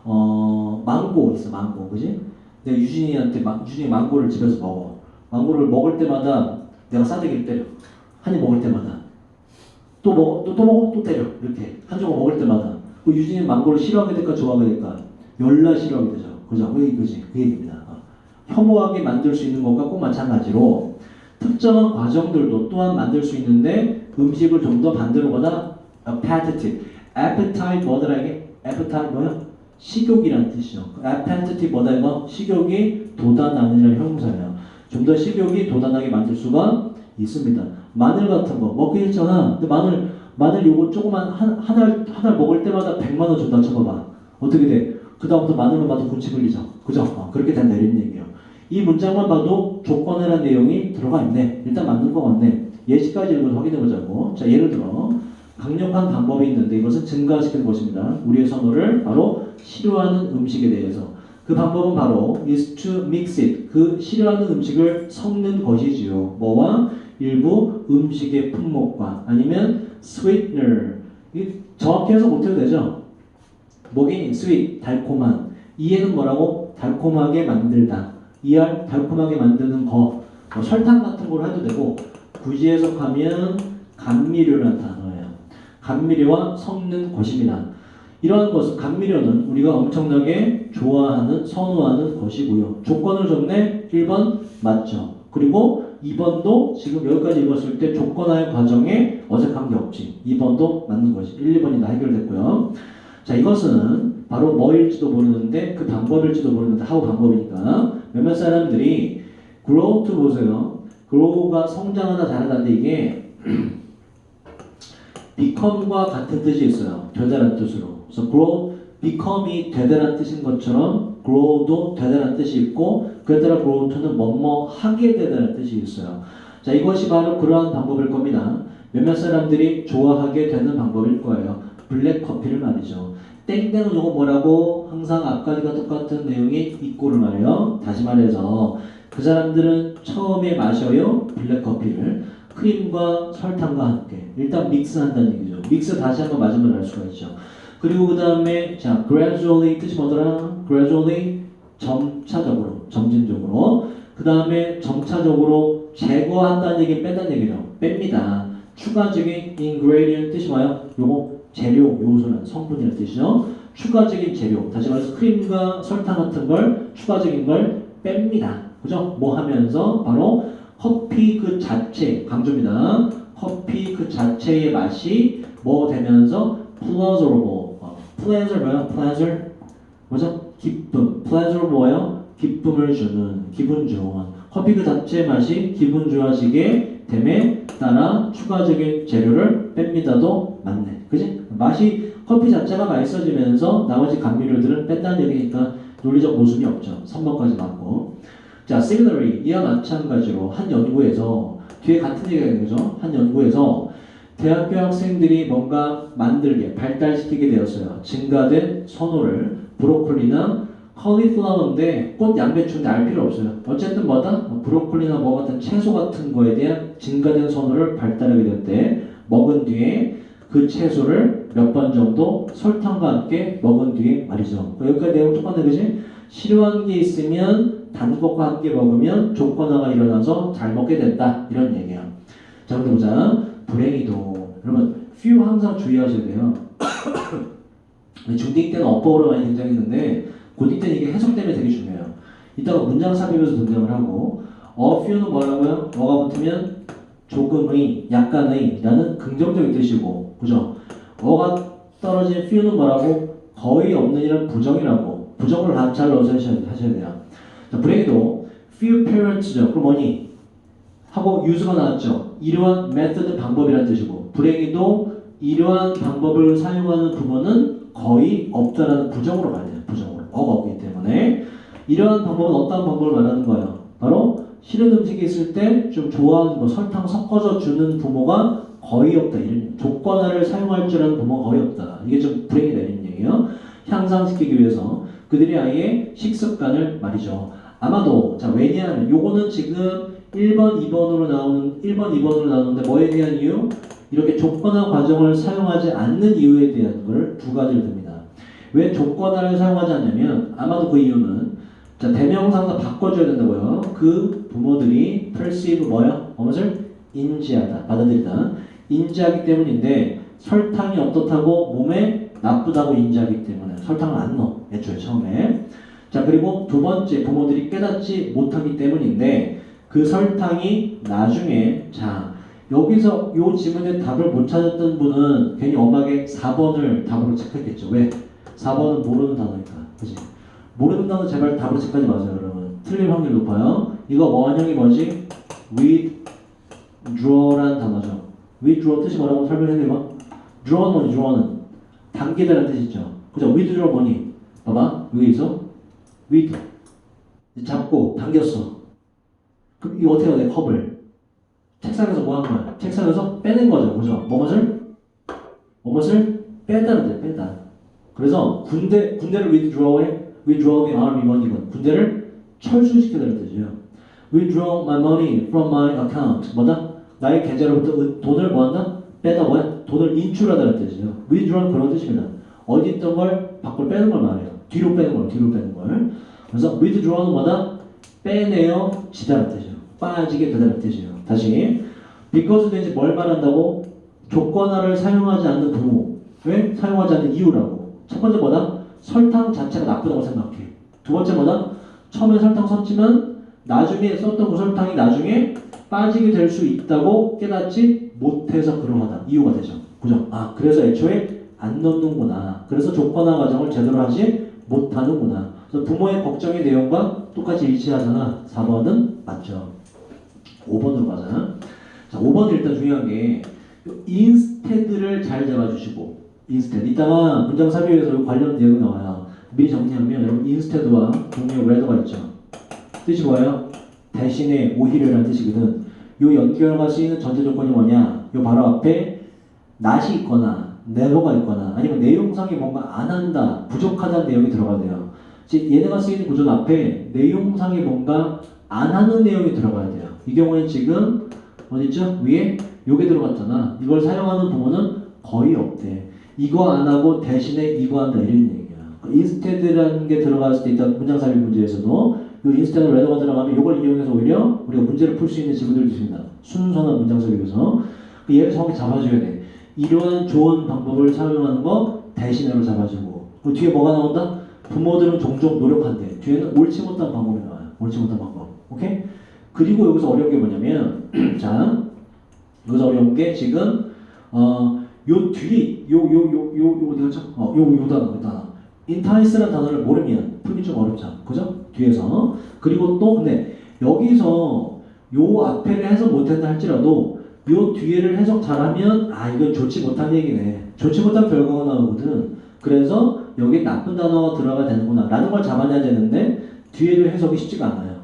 망고 있어. 망고. 그지? 내가 유진이 망고를 집에서 먹어. 망고를 먹을 때마다 내가 싸대기를 때려. 한 입 먹을 때마다 또 먹어 또 때려. 이렇게 한 조각 먹을 때마다 그 유진이 망고를 싫어하게 될까 좋아하게 될까? 열나 싫어하게 되죠. 그죠? 그지? 그 얘기입니다. 혐오하게 만들 수 있는 것과 꼭 마찬가지로 특정한 과정들도 또한 만들 수 있는데 음식을 좀 더 만들어보다 appetitive. appetite 뭐더라 이게? appetite 뭐야? 식욕이라는 뜻이죠. appetitive 뭐다 이거? 식욕이 돋아나는 형용사예요. 좀 더 식욕이 돋아나게 만들 수가 있습니다. 마늘 같은 거 먹기 했잖아. 근데 마늘 요거 조그만 한 알 먹을 때마다 100만 원 준다 쳐봐봐. 어떻게 돼? 그 다음부터 마늘만 봐도 군침 흘리죠. 그죠? 그렇게 된다 이런 얘기예요. 이 문장만 봐도 조건이라는 내용이 들어가 있네. 일단 맞는 거 같네. 예시까지 읽어서 확인해 보자고. 자, 예를 들어 강력한 방법이 있는데 이것은 증가시키는 것입니다. 우리의 선호를 바로 싫어하는 음식에 대해서. 그 방법은 바로 is to mix it. 그 싫어하는 음식을 섞는 것이지요. 뭐와? 일부 음식의 품목과 아니면 sweetener. 정확히 해서 못해도 되죠. 뭐긴 sweet, 달콤한. 이해는 뭐라고? 달콤하게 만들다. ER 달콤하게 만드는 거, 뭐 설탕 같은 걸 해도 되고 굳이 해석하면 감미료라는 단어예요. 감미료와 섞는 것입니다. 이러한 것은 감미료는 우리가 엄청나게 좋아하는 선호하는 것이고요. 조건을 줬네. 1번 맞죠. 그리고 2번도 지금 여기까지 읽었을 때 조건화의 과정에 어색한 게 없지. 2번도 맞는 것이 1, 2번이 다 해결됐고요. 자, 이것은 바로 뭐일지도 모르는데 그 방법일지도 모르는데 하우 방법이니까 몇몇 사람들이 growth 보세요. grow가 성장하다 자라다는데 이게 become과 같은 뜻이 있어요. 되다란 뜻으로. 그래서 grow, become이 되다란 뜻인 것처럼 grow도 되다란 뜻이 있고 그에 따라 growth는 뭐뭐 하게 되다는 뜻이 있어요. 자, 이것이 바로 그러한 방법일 겁니다. 몇몇 사람들이 좋아하게 되는 방법일 거예요. 블랙커피를 말이죠. 땡땡은 요거 뭐라고? 항상 앞까지가 똑같은 내용이 있고를 말해요. 다시 말해서 그 사람들은 처음에 마셔요. 블랙커피를 크림과 설탕과 함께 일단 믹스한다는 얘기죠. 믹스 다시 한번 맞으면 알 수가 있죠. 그리고 그 다음에 자 gradually 뜻이 뭐더라? gradually 점차적으로 점진적으로 그 다음에 점차적으로 제거한다는 얘기 뺀다는 얘기죠. 뺍니다. 추가적인 ingredient 뜻이 뭐예요? 요거 재료, 요소는 성분이라는 뜻이죠. 추가적인 재료, 다시 말해서 크림과 설탕 같은 걸 추가적인 걸 뺍니다. 그죠? 뭐 하면서 바로 커피 그 자체, 강조입니다. 커피 그 자체의 맛이 뭐 되면서 pleasurable. pleasure 뭐야? pleasure 뭐죠? 기쁨. pleasure 뭐예요? 기쁨을 주는, 기분 좋은. 커피 그 자체의 맛이 기분 좋아지게 됨에 따라 추가적인 재료를 뺍니다도 맞네. 그지? 맛이 커피 자체가 맛있어지면서 나머지 감미료들은 뺀다는 얘기니까 논리적 모순이 없죠. 3번까지 맞고. 자, similarly 이와 마찬가지로 한 연구에서 뒤에 같은 얘기가 있는 거죠. 한 연구에서 대학교 학생들이 뭔가 만들게 발달시키게 되었어요. 증가된 선호를 브로콜리나 컬리플라워인데 꽃 양배추인데 알 필요 없어요. 어쨌든 뭐다? 브로콜리나 뭐 같은 채소 같은 거에 대한 증가된 선호를 발달하게 될 때 먹은 뒤에 그 채소를 몇 번 정도 설탕과 함께 먹은 뒤에 말이죠. 여기까지 내용 똑같네, 그지? 싫어하는 게 있으면 단 것과 함께 먹으면 조건화가 일어나서 잘 먹게 된다. 이런 얘기야. 자, 근데 보자. 불행히도 여러분 few 항상 주의하셔야 돼요. 중딩 때는 어법으로 많이 등장했는데 고딩 때는 이게 해석 때문에 되게 중요해요. 이따가 문장 삽입에서 등장을 하고 a few는 뭐라고요? 뭐가 붙으면 조금의, 약간의 라는 긍정적인 뜻이고 그죠? 어가 떨어진 few는 뭐라고? 거의 없는 이란 부정이라고 부정을 잘 넣어서 하셔야 돼요. 자, 불행히도 few parents죠. 그럼 뭐니? 하고 use가 나왔죠. 이러한 method 방법이라는 뜻이고 불행히도 이러한 방법을 사용하는 부모는 거의 없다라는 부정으로 가야 돼요. 부정으로. 어가 없기 때문에 이러한 방법은 어떤 방법을 말하는 거예요? 바로 싫은 음식이 있을 때 좀 좋아하는 거 설탕 섞어서 주는 부모가 거의 없다. 이런 조건화를 사용할 줄 아는 부모가 거의 없다. 이게 좀 불행이다 이런 얘기예요. 향상시키기 위해서 그들이 아예 식습관을 말이죠. 아마도 자 왜냐하면 요거는 지금 1번, 2번으로 나오는데 뭐에 대한 이유? 이렇게 조건화 과정을 사용하지 않는 이유에 대한 걸 두 가지를 듭니다. 왜 조건화를 사용하지 않냐면 아마도 그 이유는 자 대명사가 바꿔줘야 된다고요. 그 부모들이 perceive 뭐야? 무엇을? 인지하다, 받아들이다. 인지하기 때문인데 설탕이 어떻다고 몸에 나쁘다고 인지하기 때문에 설탕을 안 넣어. 애초에 처음에. 자 그리고 두 번째 부모들이 깨닫지 못하기 때문인데 그 설탕이 나중에 자 여기서 요 지문에 답을 못 찾았던 분은 괜히 엄하게 4번을 답으로 체크했겠죠. 왜? 4번은 모르는 단어니까. 그치? 모르는 단어 제발 답으로 체크하지 마세요. 여러분. 틀릴 확률 높아요. 이거 원형이 뭐지? withdraw라는 단어죠. withdraw 뜻이 뭐라고 설명해드리면 draw는 뭐니? draw는 당기다라는 뜻이죠. 그죠? withdraw 뭐니? 봐봐. 여기 있어. with 잡고 당겼어. 그럼 이거 어떻게 해야 돼? 컵을 책상에서 뭐 하는 거야? 책상에서 빼는 거죠. 그죠? 무엇을 빼다는 데 빼다. 그래서 군대를 withdraw the army money건 군대를 철수시키다는 뜻이에요. withdraw my money from my account 뭐다? 나의 계좌로부터 돈을 뭐한다? 빼다 뭐야? 돈을 인출하다는 뜻이에요. withdraw는 그런 뜻입니다. 어디 있던 걸 밖으로 빼는 걸 말해요. 뒤로 빼는 걸. 그래서 withdraw는 뭐다? 빼내어 지다라는 뜻이에요. 빠지게 되다라는 뜻이에요. 다시 because 된지 뭘 말한다고? 조건화를 사용하지 않는 부모. 왜? 사용하지 않는 이유라고. 첫 번째 뭐다? 설탕 자체가 나쁘다고 생각해. 두 번째 뭐다? 처음에 설탕 썼지만 나중에 썼던 그 설탕이 나중에 빠지게 될 수 있다고 깨닫지 못해서 그러하다. 이유가 되죠. 그죠? 아, 그래서 애초에 안 넣는구나. 그래서 조건화 과정을 제대로 하지 못하는구나. 그래서 부모의 걱정의 내용과 똑같이 일치하잖아. 4번은 맞죠. 5번으로 가자. 자, 5번 일단 중요한 게 instead를 잘 잡아주시고 instead. 이따가 문장 삽입에서 관련 내용이 나와요. 미리 정리하면 여러분 instead와 동료 rather가 있죠. 뜻이 뭐예요? 대신에 오히려라는 뜻이거든. 요 연결과 쓰이는 전제 조건이 뭐냐? 요 바로 앞에 not이 있거나 never가 있거나 아니면 내용상에 뭔가 안 한다, 부족하다는 내용이 들어가야 돼요. 즉 얘네가 쓰이는 구조는 앞에 내용상에 뭔가 안 하는 내용이 들어가야 돼요. 이 경우에는 지금 어딨죠? 위에 요게 들어갔잖아. 이걸 사용하는 부모는 거의 없대. 이거 안 하고 대신에 이거 한다 이런 얘기야. instead라는 게 들어갔을 때 일단 문장 삽입 문제에서도 요 instead rather가 들어가면 이걸 이용해서 오히려 우리가 문제를 풀 수 있는 지구들도 있습니다. 순수한 문장 삽입에서 얘를 정확히 잡아줘야 돼. 이러한 좋은 방법을 사용하는 거 대신으로 잡아주고 그 뒤에 뭐가 나온다? 부모들은 종종 노력한대. 뒤에는 옳지 못한 방법이 나와요. 옳지 못한 방법. 오케이? 그리고 여기서 어려운 게 뭐냐면 자 여기서 어려운 게 지금 요 뒤에 요 어디 갔죠? 요 단어 entice라는 단어를 모르면 풀기 좀 어렵죠. 그죠? 뒤에서 그리고 또 근데 여기서 요 앞에를 해석 못한다 할지라도 요 뒤에를 해석 잘하면 아 이건 좋지 못한 얘기네. 좋지 못한 결과가 나오거든. 그래서 여기 나쁜 단어가 들어가야 되는구나 라는 걸 잡아내야 되는데 뒤에도 해석이 쉽지가 않아요.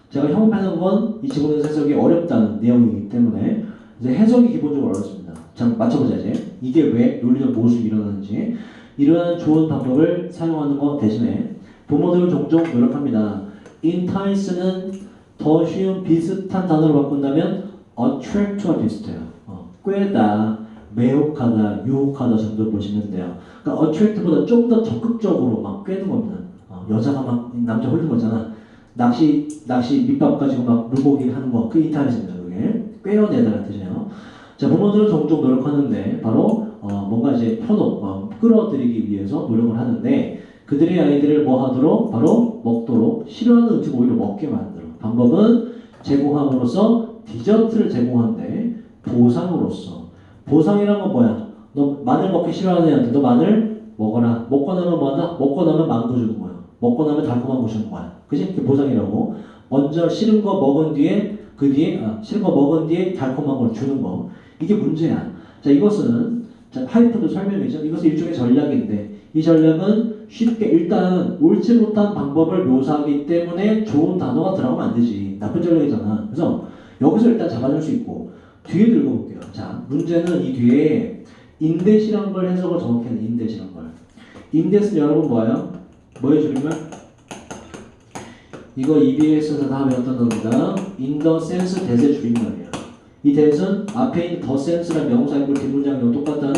제가 형업하는 건 이 지구에서 해석이 어렵다는 내용이기 때문에 이제 해석이 기본적으로 어렵습니다. 자, 맞춰보자 이제. 이게 왜 논리적 모순이 일어나는지. 이러한 좋은 방법을 사용하는 것 대신에 부모들은 종종 노력합니다. entice는 더 쉬운 비슷한 단어로 바꾼다면 attract와 비슷해요. 꿰다, 매혹하다, 유혹하다 정도 보시면 돼요. 그러니까 attract보다 좀 더 적극적으로 막 꿰는 겁니다. 여자가 막 남자 홀린 거잖아. 낚시 밑밥 가지고 막 물고기 하는 거, 그 entice입니다. 그게 꿰어내다라는 뜻이에요. 자, 부모들은 종종 노력하는데 바로 뭔가 이제 끌어들이기 위해서 노력을 하는데 그들의 아이들을 뭐 하도록? 바로 먹도록 싫어하는 음식 오히려 먹게 만들어. 방법은 제공함으로써 디저트를 제공한데 보상으로서. 보상이란 건 뭐야? 너 마늘 먹기 싫어하는 애한테 너 마늘 먹어라. 먹고 나면 뭐한다? 먹고 나면 망고 주는 거야. 먹고 나면 달콤한 거 주는 거야. 그치? 그게 보상이라고. 먼저 싫은 거 먹은 뒤에 싫은 거 먹은 뒤에 달콤한 걸 주는 거. 이게 문제야. 자, 이것은 자, 하이픈도 설명이죠. 이것은 일종의 전략인데 이 전략은 쉽게 일단 옳지 못한 방법을 묘사하기 때문에 좋은 단어가 들어가면 안 되지. 나쁜 전략이잖아. 그래서 여기서 일단 잡아줄 수 있고 뒤에 들고 볼게요. 자, 문제는 이 뒤에 인댓이란 걸 해석을 정확히 하는 인댓이란 걸. 인댓은 여러분 뭐예요? 뭐의 줄임말? 이거 EBS에서 다 배웠던 겁니다. in the sense that의 줄임말이에요. 이 that은 앞에 있는 the sense란 명사인물 뒷문장이랑 똑같다는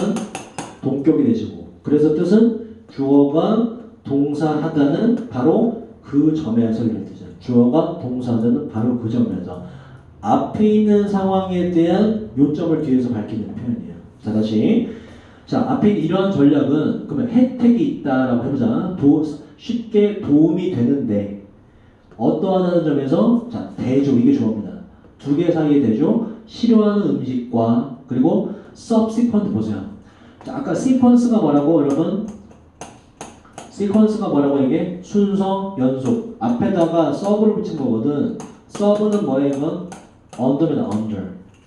동격이 되시고 그래서 뜻은 주어가 동사하다는 바로 그 점에서 이런 뜻이에요. 주어가 동사하다는 바로 그 점에서 앞에 있는 상황에 대한 요점을 뒤에서 밝히는 표현이에요. 자, 다시 자, 앞에 이러한 전략은 그러면 혜택이 있다라고 해보자. 쉽게 도움이 되는데 어떠하다는 점에서 자, 대조 이게 주어입니다. 두 개 사이의 대조 싫어하는 음식과 그리고 subsequent 보세요. 자, 아까 sequence가 뭐라고 여러분? sequence가 뭐라고 이게? 순서, 연속. 앞에다가 sub를 붙인 거거든. sub는 뭐예요 이건? under입니다.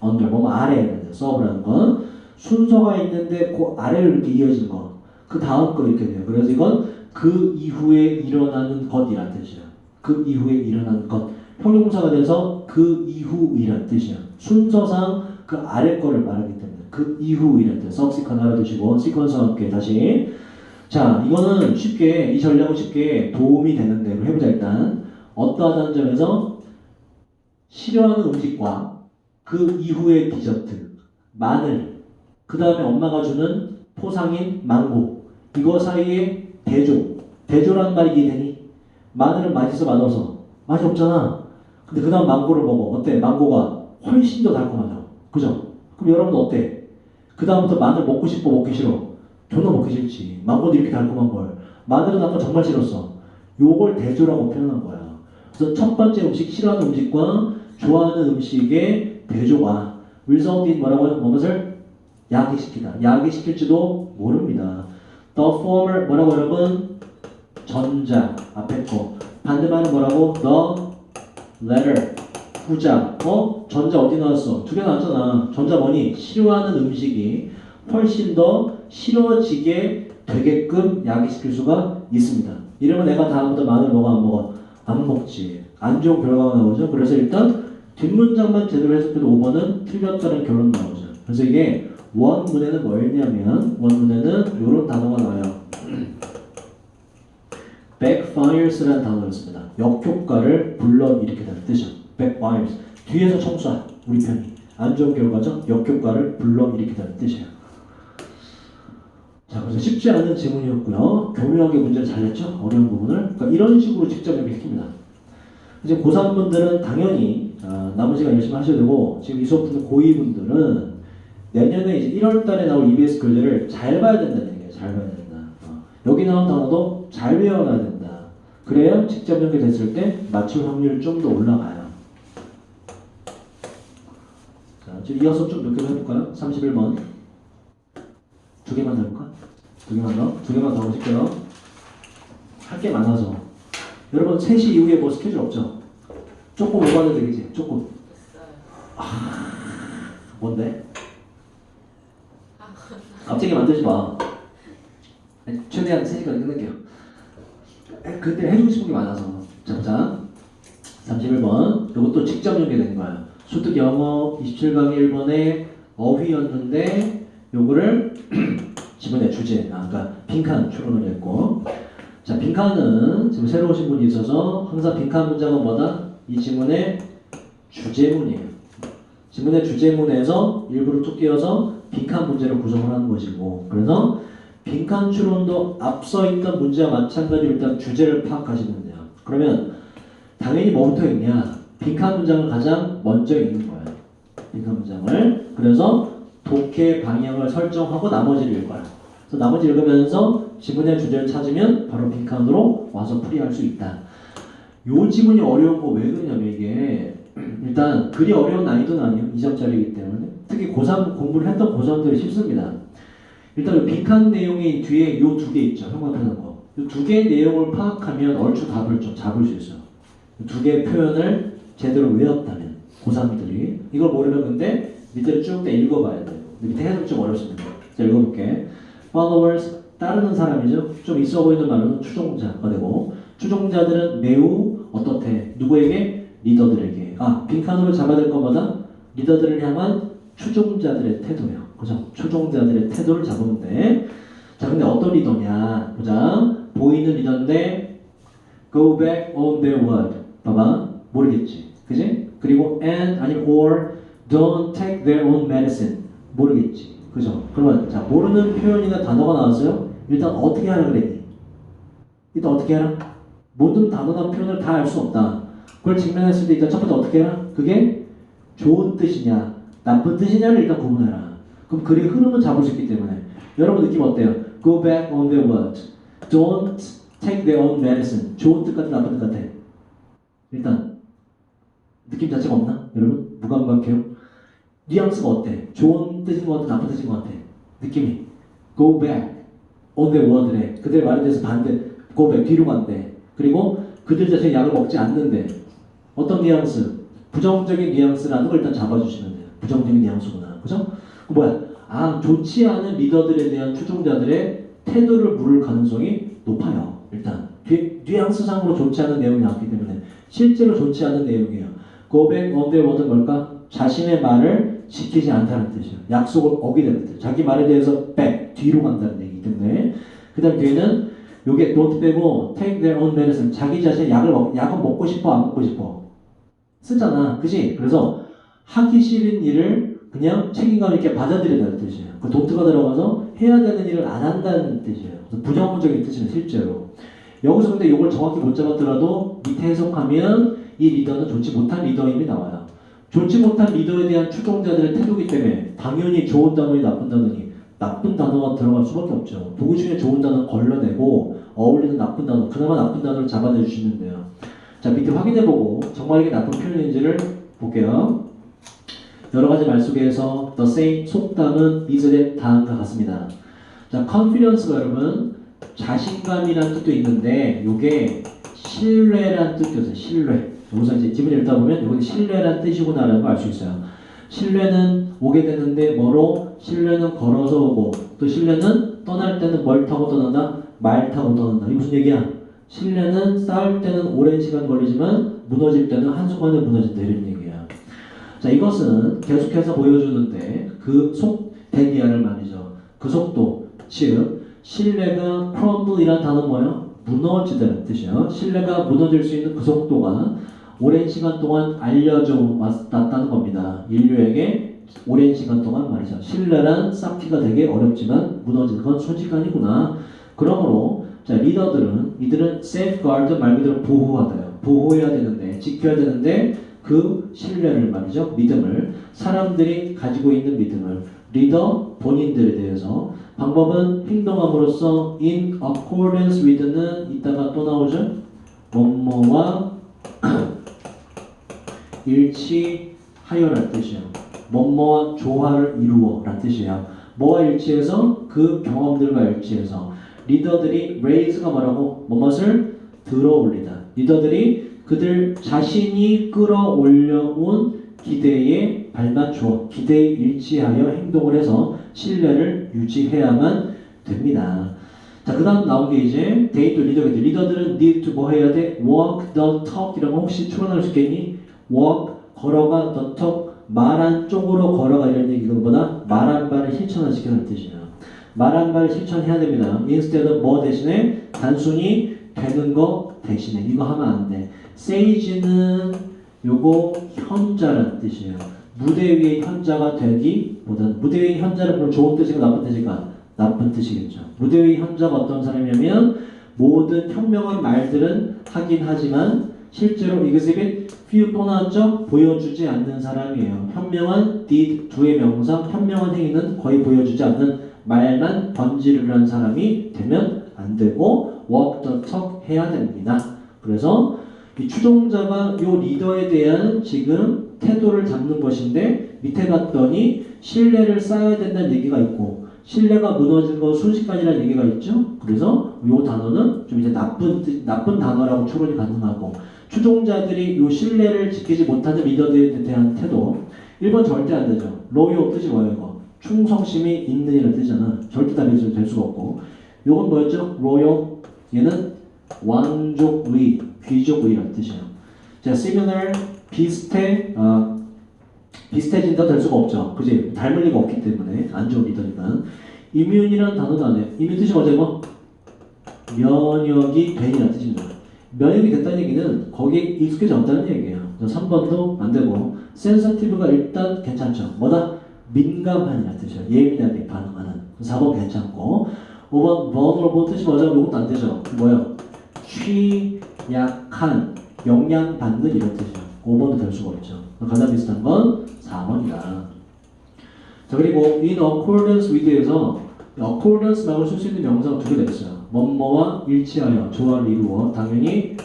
under. 뭐 아래. sub라는 건 순서가 있는데 그 아래로 이렇게 이어진 거. 그 다음 거 이렇게 돼요. 그래서 이건 그 이후에 일어나는 것이란 뜻이야. 그 이후에 일어나는 것. 형용사가 돼서 그 이후이란 뜻이야. 순서상 그 아래 거를 말하기 때문에 그 이후이란 뜻. subsequent 알아두시고 sequence와 함께 다시. 자, 이거는 쉽게 이 전략은 쉽게 도움이 되는 대로 해보자. 일단 어떠하다는 점에서 싫어하는 음식과 그 이후의 디저트 마늘 그 다음에 엄마가 주는 포상인 망고 이거 사이에 대조라는 말이 이해되니? 마늘은 맛있어 맛없어? 맛이 없잖아. 근데 그 다음 망고를 먹어. 어때? 망고가 훨씬 더 달콤하죠. 그죠? 그럼 여러분은 어때? 그 다음부터 마늘 먹고 싶어, 먹기 싫어? 존나 먹기 싫지. 망고도 이렇게 달콤한 걸. 마늘은 아까 정말 싫었어. 요걸 대조라고 표현한 거야. 그래서 첫 번째 음식, 싫어하는 음식과 좋아하는 음식의 대조가 result in 뭐라고요? 무엇을? 야기시키다. 야기시킬지도 모릅니다. The former 뭐라고 여러분? 전자 앞에 거. 반대말은 뭐라고? The latter 후자. 전자 어디 나왔어? 두 개 나왔잖아. 전자 뭐니? 싫어하는 음식이 훨씬 더 싫어지게 되게끔 야기시킬 수가 있습니다. 이러면 내가 다음부터 마늘 먹어 안 먹어? 안 먹지. 안 좋은 결과가 나오죠. 그래서 일단 뒷문장만 제대로 해석해도 5번은 틀렸다는 결론 나오죠. 그래서 이게 원문에는 뭐였냐면 원문에는 이런 단어가 나와요. backfires라는 단어를 씁니다. 역효과를 불러일으키다는 뜻이죠. backfires. 뒤에서 청소한 우리 편이 안 좋은 결과죠. 역효과를 불러일으키다는 뜻이에요. 자, 그래서 쉽지 않은 지문이었고요. 교묘하게 문제를 잘 냈죠. 어려운 부분을. 그러니까 이런 식으로 직접 연결시킵니다. 이제 고3분들은 당연히 남은 시간 열심히 하셔야 되고 지금 이 수업 듣는 고2분들은 내년에 이제 1월 달에 나올 EBS 교재를 잘 봐야 된다는 얘기예요. 잘 봐야 된다. 여기 나온 단어도 잘 외워놔야 된다. 그래야 직접 연결됐을 때 맞출 확률이 좀 더 올라가요. 자, 지금 이어서 좀 몇 개만 해볼까요? 31번. 두 개만 더 해볼까? 두 개만 더 보실게요. 할 게 많아서. 여러분 3시 이후에 뭐 스케줄 없죠? 조금 오버해도 되겠지? 조금. 뭔데? 갑자기 만들지 마. 최대한 3시간 끝낼게요. 그때 해주고 싶은 게 많아서. 자, 31번. 이것도 직접 연계된 거예요. 소득 영어 27강의 1번에 어휘였는데 요거를 지문의 주제, 그러니까 빈칸 추론을 했고, 자, 빈칸은 지금 새로 오신 분이 있어서 항상 빈칸 문장은 뭐다? 이 지문의 주제문이에요. 지문의 주제문에서 일부러 툭 띄어서 빈칸 문제를 구성을 하는 것이고, 그래서 빈칸 추론도 앞서 있던 문제와 마찬가지로 일단 주제를 파악하시면 돼요. 그러면 당연히 뭐부터 읽냐? 빈칸 문장을 가장 먼저 읽는 거예요. 빈칸 문장을. 그래서 독해 방향을 설정하고 나머지를 읽어요. 그래서 나머지 읽으면서 지문의 주제를 찾으면 바로 빈칸으로 와서 풀이할 수 있다. 요 지문이 어려운 거 왜 그러냐면 이게 일단 그리 어려운 난이도는 아니에요. 2점짜리이기 때문에. 특히 고3 공부를 했던 고3들이 쉽습니다. 일단 빈칸 내용이 뒤에 요 두 개 있죠. 형광펜한 거. 이 두 개의 내용을 파악하면 얼추 답을 좀 잡을 수 있어요. 두 개의 표현을 제대로 외웠다면 고3들이 이걸 모르면 근데 밑에를 쭉 읽어봐야 돼요. 밑에 해석이 좀 어렵습니다. 자, 읽어볼게. followers, 따르는 사람이죠. 좀 있어 보이는 말로는 추종자가 되고, 추종자들은 매우 어떻대? 누구에게? 리더들에게. 빈칸으로 잡아야 될 것마다 리더들을 향한 추종자들의 태도예요. 그죠? 추종자들의 태도를 잡으면 돼. 자, 근데 어떤 리더냐? 보자. 보이는 리더인데 go back on their word. 봐봐. 모르겠지. 그지? 그리고 and 아니면 or don't take their own medicine. 모르겠지. 그죠? 그러면 자, 모르는 표현이나 단어가 나왔어요? 일단 어떻게 하라 그랬니? 일단 어떻게 하라? 모든 단어나 표현을 다 알 수 없다. 그걸 직면했을 때 일단 첫 번째 어떻게 해라? 그게 좋은 뜻이냐 나쁜 뜻이냐를 일단 구분해라. 그럼 글의 흐름은 잡을 수 있기 때문에. 여러분 느낌 어때요? Go back on their word. Don't take their own medicine. 좋은 뜻 같아 나쁜 뜻 같아? 일단 느낌 자체가 없나? 여러분 무감각해요? 뉘앙스가 어때? 좋은 뜻인 것 같아? 나쁜 뜻인 것 같아? 느낌이 Go back on their word래. 그들의 말에 대해서 반대 Go back 뒤로 간대. 그리고 그들 자신이 약을 먹지 않는데 어떤 뉘앙스? 부정적인 뉘앙스라는 걸 일단 잡아주시면 돼요. 부정적인 뉘앙스구나. 그죠? 뭐야? 좋지 않은 리더들에 대한 추종자들의 태도를 물을 가능성이 높아요. 일단 뉘앙스상으로 좋지 않은 내용이 나왔기 때문에 실제로 좋지 않은 내용이에요. Go back on their word는 뭘까? 자신의 말을 지키지 않다는 뜻이에요. 약속을 어기다는 뜻. 자기 말에 대해서 back, 뒤로 간다는 얘기이기 때문에. 그 다음 뒤에는 요게 don't 빼고 take their own medicine. 자기 자신의 약은 먹고 싶어 안 먹고 싶어? 쓰잖아. 그지? 그래서 하기 싫은 일을 그냥 책임감 있게 받아들이다는 뜻이에요. 그 don't가 들어가서 해야 되는 일을 안 한다는 뜻이에요. 그래서 부정적인 뜻이에요. 실제로. 여기서 근데 이걸 정확히 못 잡았더라도 밑에 해석하면 이 리더는 좋지 못한 리더임이 나와요. 좋지 못한 리더에 대한 추종자들의 태도이기 때문에 당연히 좋은 단어니 나쁜 단어니 나쁜 단어가 들어갈 수밖에 없죠. 보기 중에 좋은 단어 걸러내고 어울리는 나쁜 단어, 그나마 나쁜 단어를 잡아내 주시면 돼요. 자, 밑에 확인해보고 정말 이게 나쁜 표현인지를 볼게요. 여러 가지 말 속에서 the same 속담은 이전에 다음과 같습니다. 자, confidence가 여러분 자신감이라는 뜻도 있는데 이게 신뢰라는 뜻도 있어요. 신뢰. 여기서 이제 지문을 읽다 보면 여기 신뢰라는 뜻이구나라는 걸 알 수 있어요. 신뢰는 오게 되는데 뭐로? 신뢰는 걸어서 오고 또 신뢰는 떠날 때는 뭘 타고 떠난다? 말 타고 떠난다. 이게 무슨 얘기야? 신뢰는 쌓을 때는 오랜 시간 걸리지만 무너질 때는 한순간에 무너진다 이런 얘기야. 자, 이것은 계속해서 보여주는데 그 대기하를 말이죠. 그 속도, 즉 신뢰가 crumble이라는 단어는 뭐예요? 무너지다는 뜻이에요. 신뢰가 무너질 수 있는 그 속도가 오랜 시간 동안 알려져 왔다는 겁니다. 인류에게 오랜 시간 동안 말이죠. 신뢰란 쌓기가 되게 어렵지만 무너지는 건 순식간이구나. 그러므로 자, 이들은 safeguard 말 그대로 보호하다요. 보호해야 되는데, 지켜야 되는데 그 신뢰를 말이죠. 믿음을 사람들이 가지고 있는 믿음을 리더 본인들에 대해서 방법은 행동함으로써 in accordance with는 이따가 또 나오죠. 뭐뭐와 일치하여란 뜻이에요. 뭐뭐와 조화를 이루어란 뜻이에요. 뭐와 일치해서 그 경험들과 일치해서 리더들이 raise가 뭐라고? 뭐뭇을 들어올리다. 리더들이 그들 자신이 끌어올려온 기대에 발맞추어 기대에 일치하여 행동을 해서 신뢰를 유지해야만 됩니다. 자, 그 다음 나온 게 이제 데이터 리더겠죠. 리더들은 need to 뭐 해야 돼? walk the talk 이런 거 혹시 추론할 수 있겠니? walk 걸어가 the talk 말한 쪽으로 걸어가 이런 얘기보다 말한 바를 실천하시키는 뜻이에요. 말한 바를 실천해야 됩니다. instead 뭐 대신에 단순히 되는 거 대신에 이거 하면 안 돼. sage는 요거 현자라는 뜻이에요. 무대 위의 현자가 되기보다는 무대 위의 현자는 물론 좋은 뜻이고 나쁜 뜻일까? 나쁜 뜻이겠죠. 무대 위의 현자가 어떤 사람이냐면 모든 현명한 말들은 하긴 하지만 실제로 exhibit few 또 나왔죠? 보여주지 않는 사람이에요. 현명한 did do의 명사 현명한 행위는 거의 보여주지 않는 말만 번지르르 한 사람이 되면 안 되고 walk the talk 해야 됩니다. 그래서 이 추종자가 이 리더에 대한 지금 태도를 잡는 것인데 밑에 갔더니 신뢰를 쌓아야 된다는 얘기가 있고 신뢰가 무너진 건 순식간이라는 얘기가 있죠. 그래서 이 단어는 좀 이제 나쁜 단어라고 추론이 가능하고 추종자들이 이 신뢰를 지키지 못하는 리더들에 대한 태도 1번 절대 안 되죠. 로요 뜻이 뭐예요 이거? 충성심이 있는 이라는 뜻이잖아. 절대 답이 될 수가 없고 이건 뭐였죠? 로요 얘는 왕족의 귀족의라는 뜻이에요. 자, similar 비슷해진다 될 수가 없죠. 그지? 닮을 리가 없기 때문에 안 좋은 리더니까. immune이라는 단어도 안 해. immune 뜻이 뭐죠? 뭐? 면역이 된이라는 뜻입니다. 면역이 됐다는 얘기는 거기에 익숙해졌다는 얘기예요. 3번도 안 되고 sensitive가 일단 괜찮죠. 뭐다? 민감한이라는 뜻이에요. 예민하게 반응하는. 4번 괜찮고 5번 vulnerable 뜻이 뭐죠? 이것도 안 되죠. 뭐예요? 취약한, 영향받는 이런 뜻이에요. 5번도 될 수가 없죠. 가장 비슷한 건 4번이다. 자, 그리고 in accordance with에서 accordance 말고 쓸 수 있는 명사가 두 개가 있어요. 뭐뭐와 일치하여, 조화를 이루어. 당연히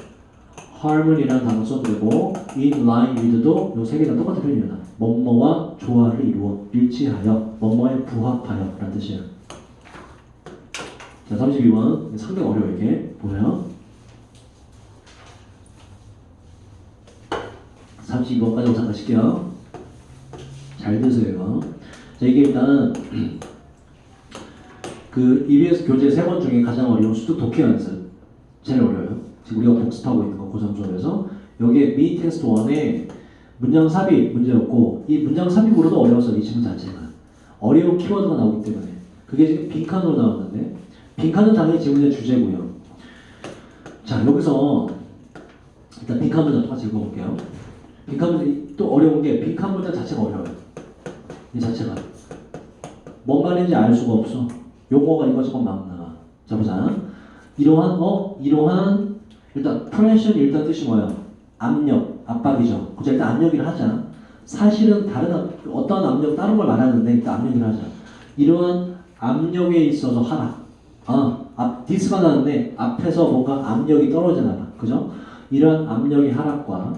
harmony라는 단어 써도 되고 in line with도 이 세 개 다 똑같은 표현입니다. 뭐뭐와 조화를 이루어, 일치하여, 뭐뭐에 부합하여 라는 뜻이에요. 자, 32번 상당히 어려워 이게. 보세요. 32번까지 잠가실게요. 잘 드세요. 자, 이게 일단 그 EBS 교재 3번 중에 가장 어려운 수도 독해 연습 제일 어려워요. 지금 우리가 복습하고 있는 거 고3 수업에서 여기에 미니 테스트 1에 문장 삽입 문제였고 이 문장 삽입으로도 어려웠어요. 이 질문 자체가 어려운 키워드가 나오기 때문에 그게 지금 빈칸으로 나왔는데 빈칸은 당연히 질문의 주제고요. 자, 여기서 일단 빈칸 문장 똑같이 읽어볼게요. 빈칸 문장 또 어려운 게 빈칸 문장 자체가 어려워요. 이 자체가 뭔 말인지 알 수가 없어. 용어가 이것저것 막 나와. 자, 보자. 이러한 일단 프레셔는 일단 뜻이 뭐야? 압력. 압박이죠. 그죠? 일단 압력이라 하자. 사실은 어떤 압력, 다른 걸 말하는데 일단 압력이라 하자. 이러한 압력에 있어서 하락. 디스가 나는데 앞에서 뭔가 압력이 떨어지나 봐. 그죠? 이러한 압력의 하락과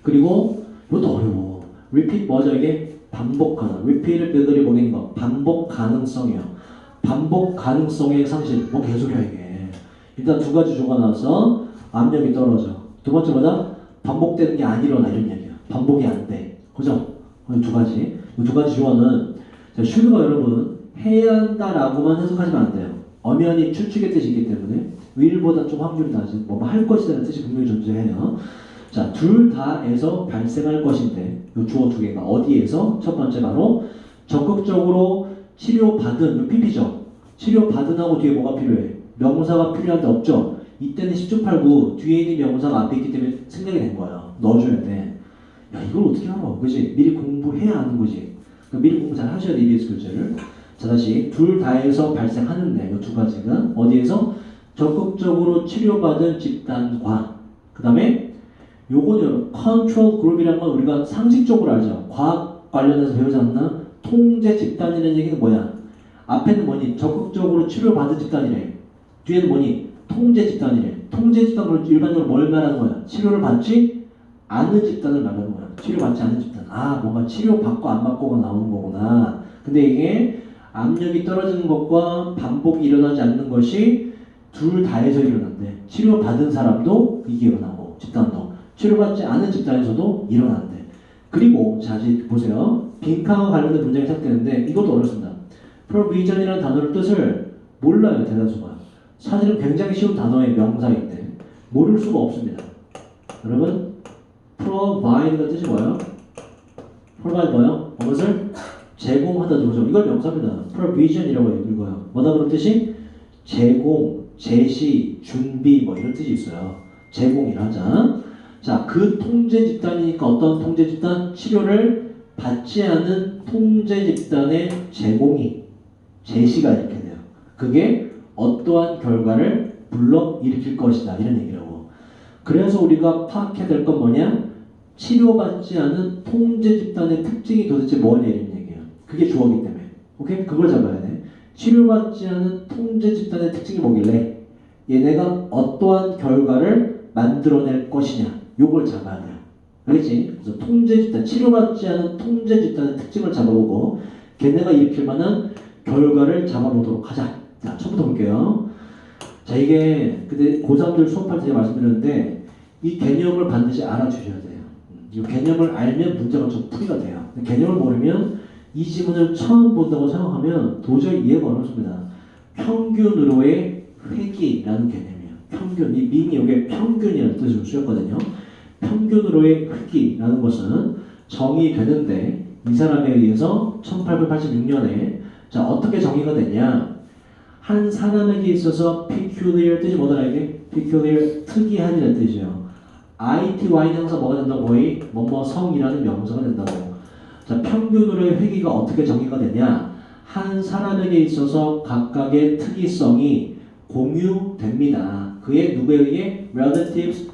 그리고 이것도 어려워. repeat 뭐죠 이게? 반복하는. repeat을 그들이 보는 거. 반복 가능성이요. 반복 가능성의 상실. 뭐 개소리야 이게. 일단 두 가지 조가 나와서 압력이 떨어져. 두 번째 뭐다? 반복되는 게 안 일어나 이런 얘기야. 반복이 안 돼. 그죠? 두 가지. 이 두 가지 조언은 슈드가 여러분 해야 한다라고만 해석하시면 안 돼요. 엄연히 추측의 뜻이 있기 때문에 will보다 좀 확률이 낮은 뭐 할 것이라는 뜻이 분명히 존재해요. 자, 둘 다에서 발생할 것인데 이 주어 두 개가 어디에서? 첫 번째 바로 적극적으로 치료받은 이 PP죠. 치료받은하고 뒤에 뭐가 필요해? 명사가 필요한데 없죠. 이때는 10조 8구 뒤에 있는 명사가 앞에 있기 때문에 생략이 된 거야. 넣어줘야 돼. 야 이걸 어떻게 알아? 그지? 미리 공부해야 하는 거지. 그러니까 미리 공부 잘 하셔야 돼 EBS 교재를. 자 다시 둘 다에서 발생하는데 이 두 가지가 어디에서? 적극적으로 치료받은 집단과 그 다음에 요거는 컨트롤 그룹이라는 건 우리가 상식적으로 알죠. 과학 관련해서 배우지 않나? 통제 집단이라는 얘기는 뭐야? 앞에는 뭐니? 적극적으로 치료받은 집단이래. 뒤에는 뭐니? 통제 집단이래. 통제 집단으로 일반적으로 뭘 말하는 거야? 치료를 받지 않는 집단을 말하는 거야. 치료받지 않는 집단. 뭔가 치료받고 안 받고가 나오는 거구나. 근데 이게 압력이 떨어지는 것과 반복이 일어나지 않는 것이 둘 다에서 일어난대. 치료받은 사람도 이게 일어나고 집단도 치료받지 않은 집단에서도 일어난대. 그리고 자 이제 보세요. 빈칸과 관련된 문장이 시작되는데 이것도 어렵습니다. provision이라는 단어의 뜻을 몰라요 대다수가. 사실은 굉장히 쉬운 단어의 명사인데 모를 수가 없습니다. 여러분 provide가 뜻이 뭐예요? provide 뭐예요? 무엇을? 제공하다 들어오죠. 이걸 명사입니다. provision이라고 읽어요. 뭐다 그런 뜻이? 제공, 제시, 준비 뭐 이런 뜻이 있어요. 제공이라 하자. 자, 그 통제 집단이니까 어떤 통제 집단? 치료를 받지 않은 통제 집단의 제공이 제시가 이렇게 돼요. 그게 어떠한 결과를 불러일으킬 것이다 이런 얘기라고. 그래서 우리가 파악해야 될 건 뭐냐? 치료받지 않은 통제 집단의 특징이 도대체 뭐냐 이런 얘기예요. 그게 주어기 때문에. 오케이? 그걸 잡아야 돼. 치료받지 않은 통제 집단의 특징이 뭐길래 얘네가 어떠한 결과를 만들어낼 것이냐 요걸 잡아야 돼요. 알겠지? 그래서 통제 집단, 치료받지 않은 통제 집단의 특징을 잡아보고 걔네가 일으킬 만한 결과를 잡아보도록 하자. 자, 처음부터 볼게요. 자, 이게 근데 고3들 수업할 때 제가 말씀드렸는데 이 개념을 반드시 알아주셔야 돼요. 이 개념을 알면 문제가 좀 풀이가 돼요. 개념을 모르면 이 지문을 처음 본다고 생각하면 도저히 이해가 어렵습니다. 평균으로의 회귀라는 개념이에요. 평균, 이 밈이 이게 평균이라는 뜻으로 쓰였거든요. 평균으로의 회귀라는 것은 정의되는데 이 사람에 의해서 1886년에 자 어떻게 정의가 되냐? 한 사람에게 있어서 peculiar 뜻이 뭐더라 이게? peculiar 특이한이라는 뜻이에요. ITY는 항상 뭐가 된다고 거의 뭐뭐 성이라는 명사가 된다고. 자, 평균으로의 회귀가 어떻게 정의가 되냐? 한 사람에게 있어서 각각의 특이성이 공유됩니다. 그의 누구에 의해? relatives,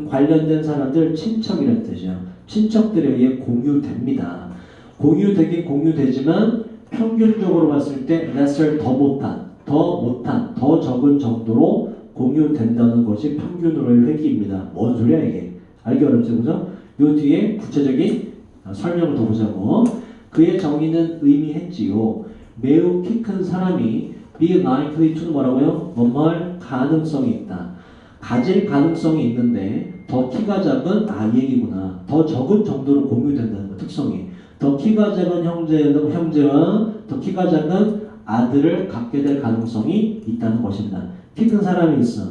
관련된 사람들, 친척이라는 뜻이에요. 친척들에 의해 공유됩니다. 공유되긴 공유되지만 평균적으로 봤을 때 lesser 더 못한, 더 적은 정도로 공유된다는 것이 평균으로의 회귀입니다. 뭔 소리야 이게? 알기 어렵죠, 그죠? 요 뒤에 구체적인 설명을 더 보자고. 그의 정의는 의미했지요. 매우 키 큰 사람이 be likely to는 뭐라고요? 뭐뭐할 가능성이 있다. 가질 가능성이 있는데 더 키가 작은 이 얘기구나. 더 적은 정도로 공유된다는 거 특성이. 더 키가 작은 형제와 더 키가 작은 아들을 갖게 될 가능성이 있다는 것입니다. 키 큰 사람이 있어.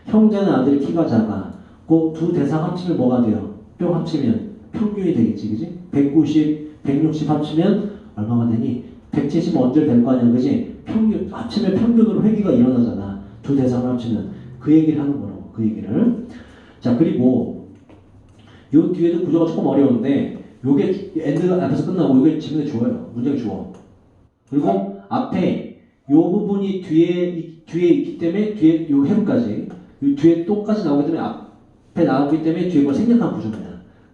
형제는 아들이 키가 작아. 그 두 대상 합치면 뭐가 돼요? 뿅 합치면 평균이 되겠지, 그지? 190, 160 합치면 얼마가 되니? 170 언제 될 거 아니야, 그지? 평균 합치면 평균으로 회귀가 일어나잖아. 두 대상을 합치면 그 얘기를 하는 거라고, 그 얘기를. 자, 그리고 요 뒤에도 구조가 조금 어려운데 요게 엔드 앞에서 끝나고 요게 지문에 주어요. 문장이 주어. 그리고 앞에 요 부분이 뒤에 있기 때문에 뒤에 요 해부까지 요 뒤에 또까지 나오기 때문에 앞에 나오기 때문에 뒤에 걸 생략한 구조입니다.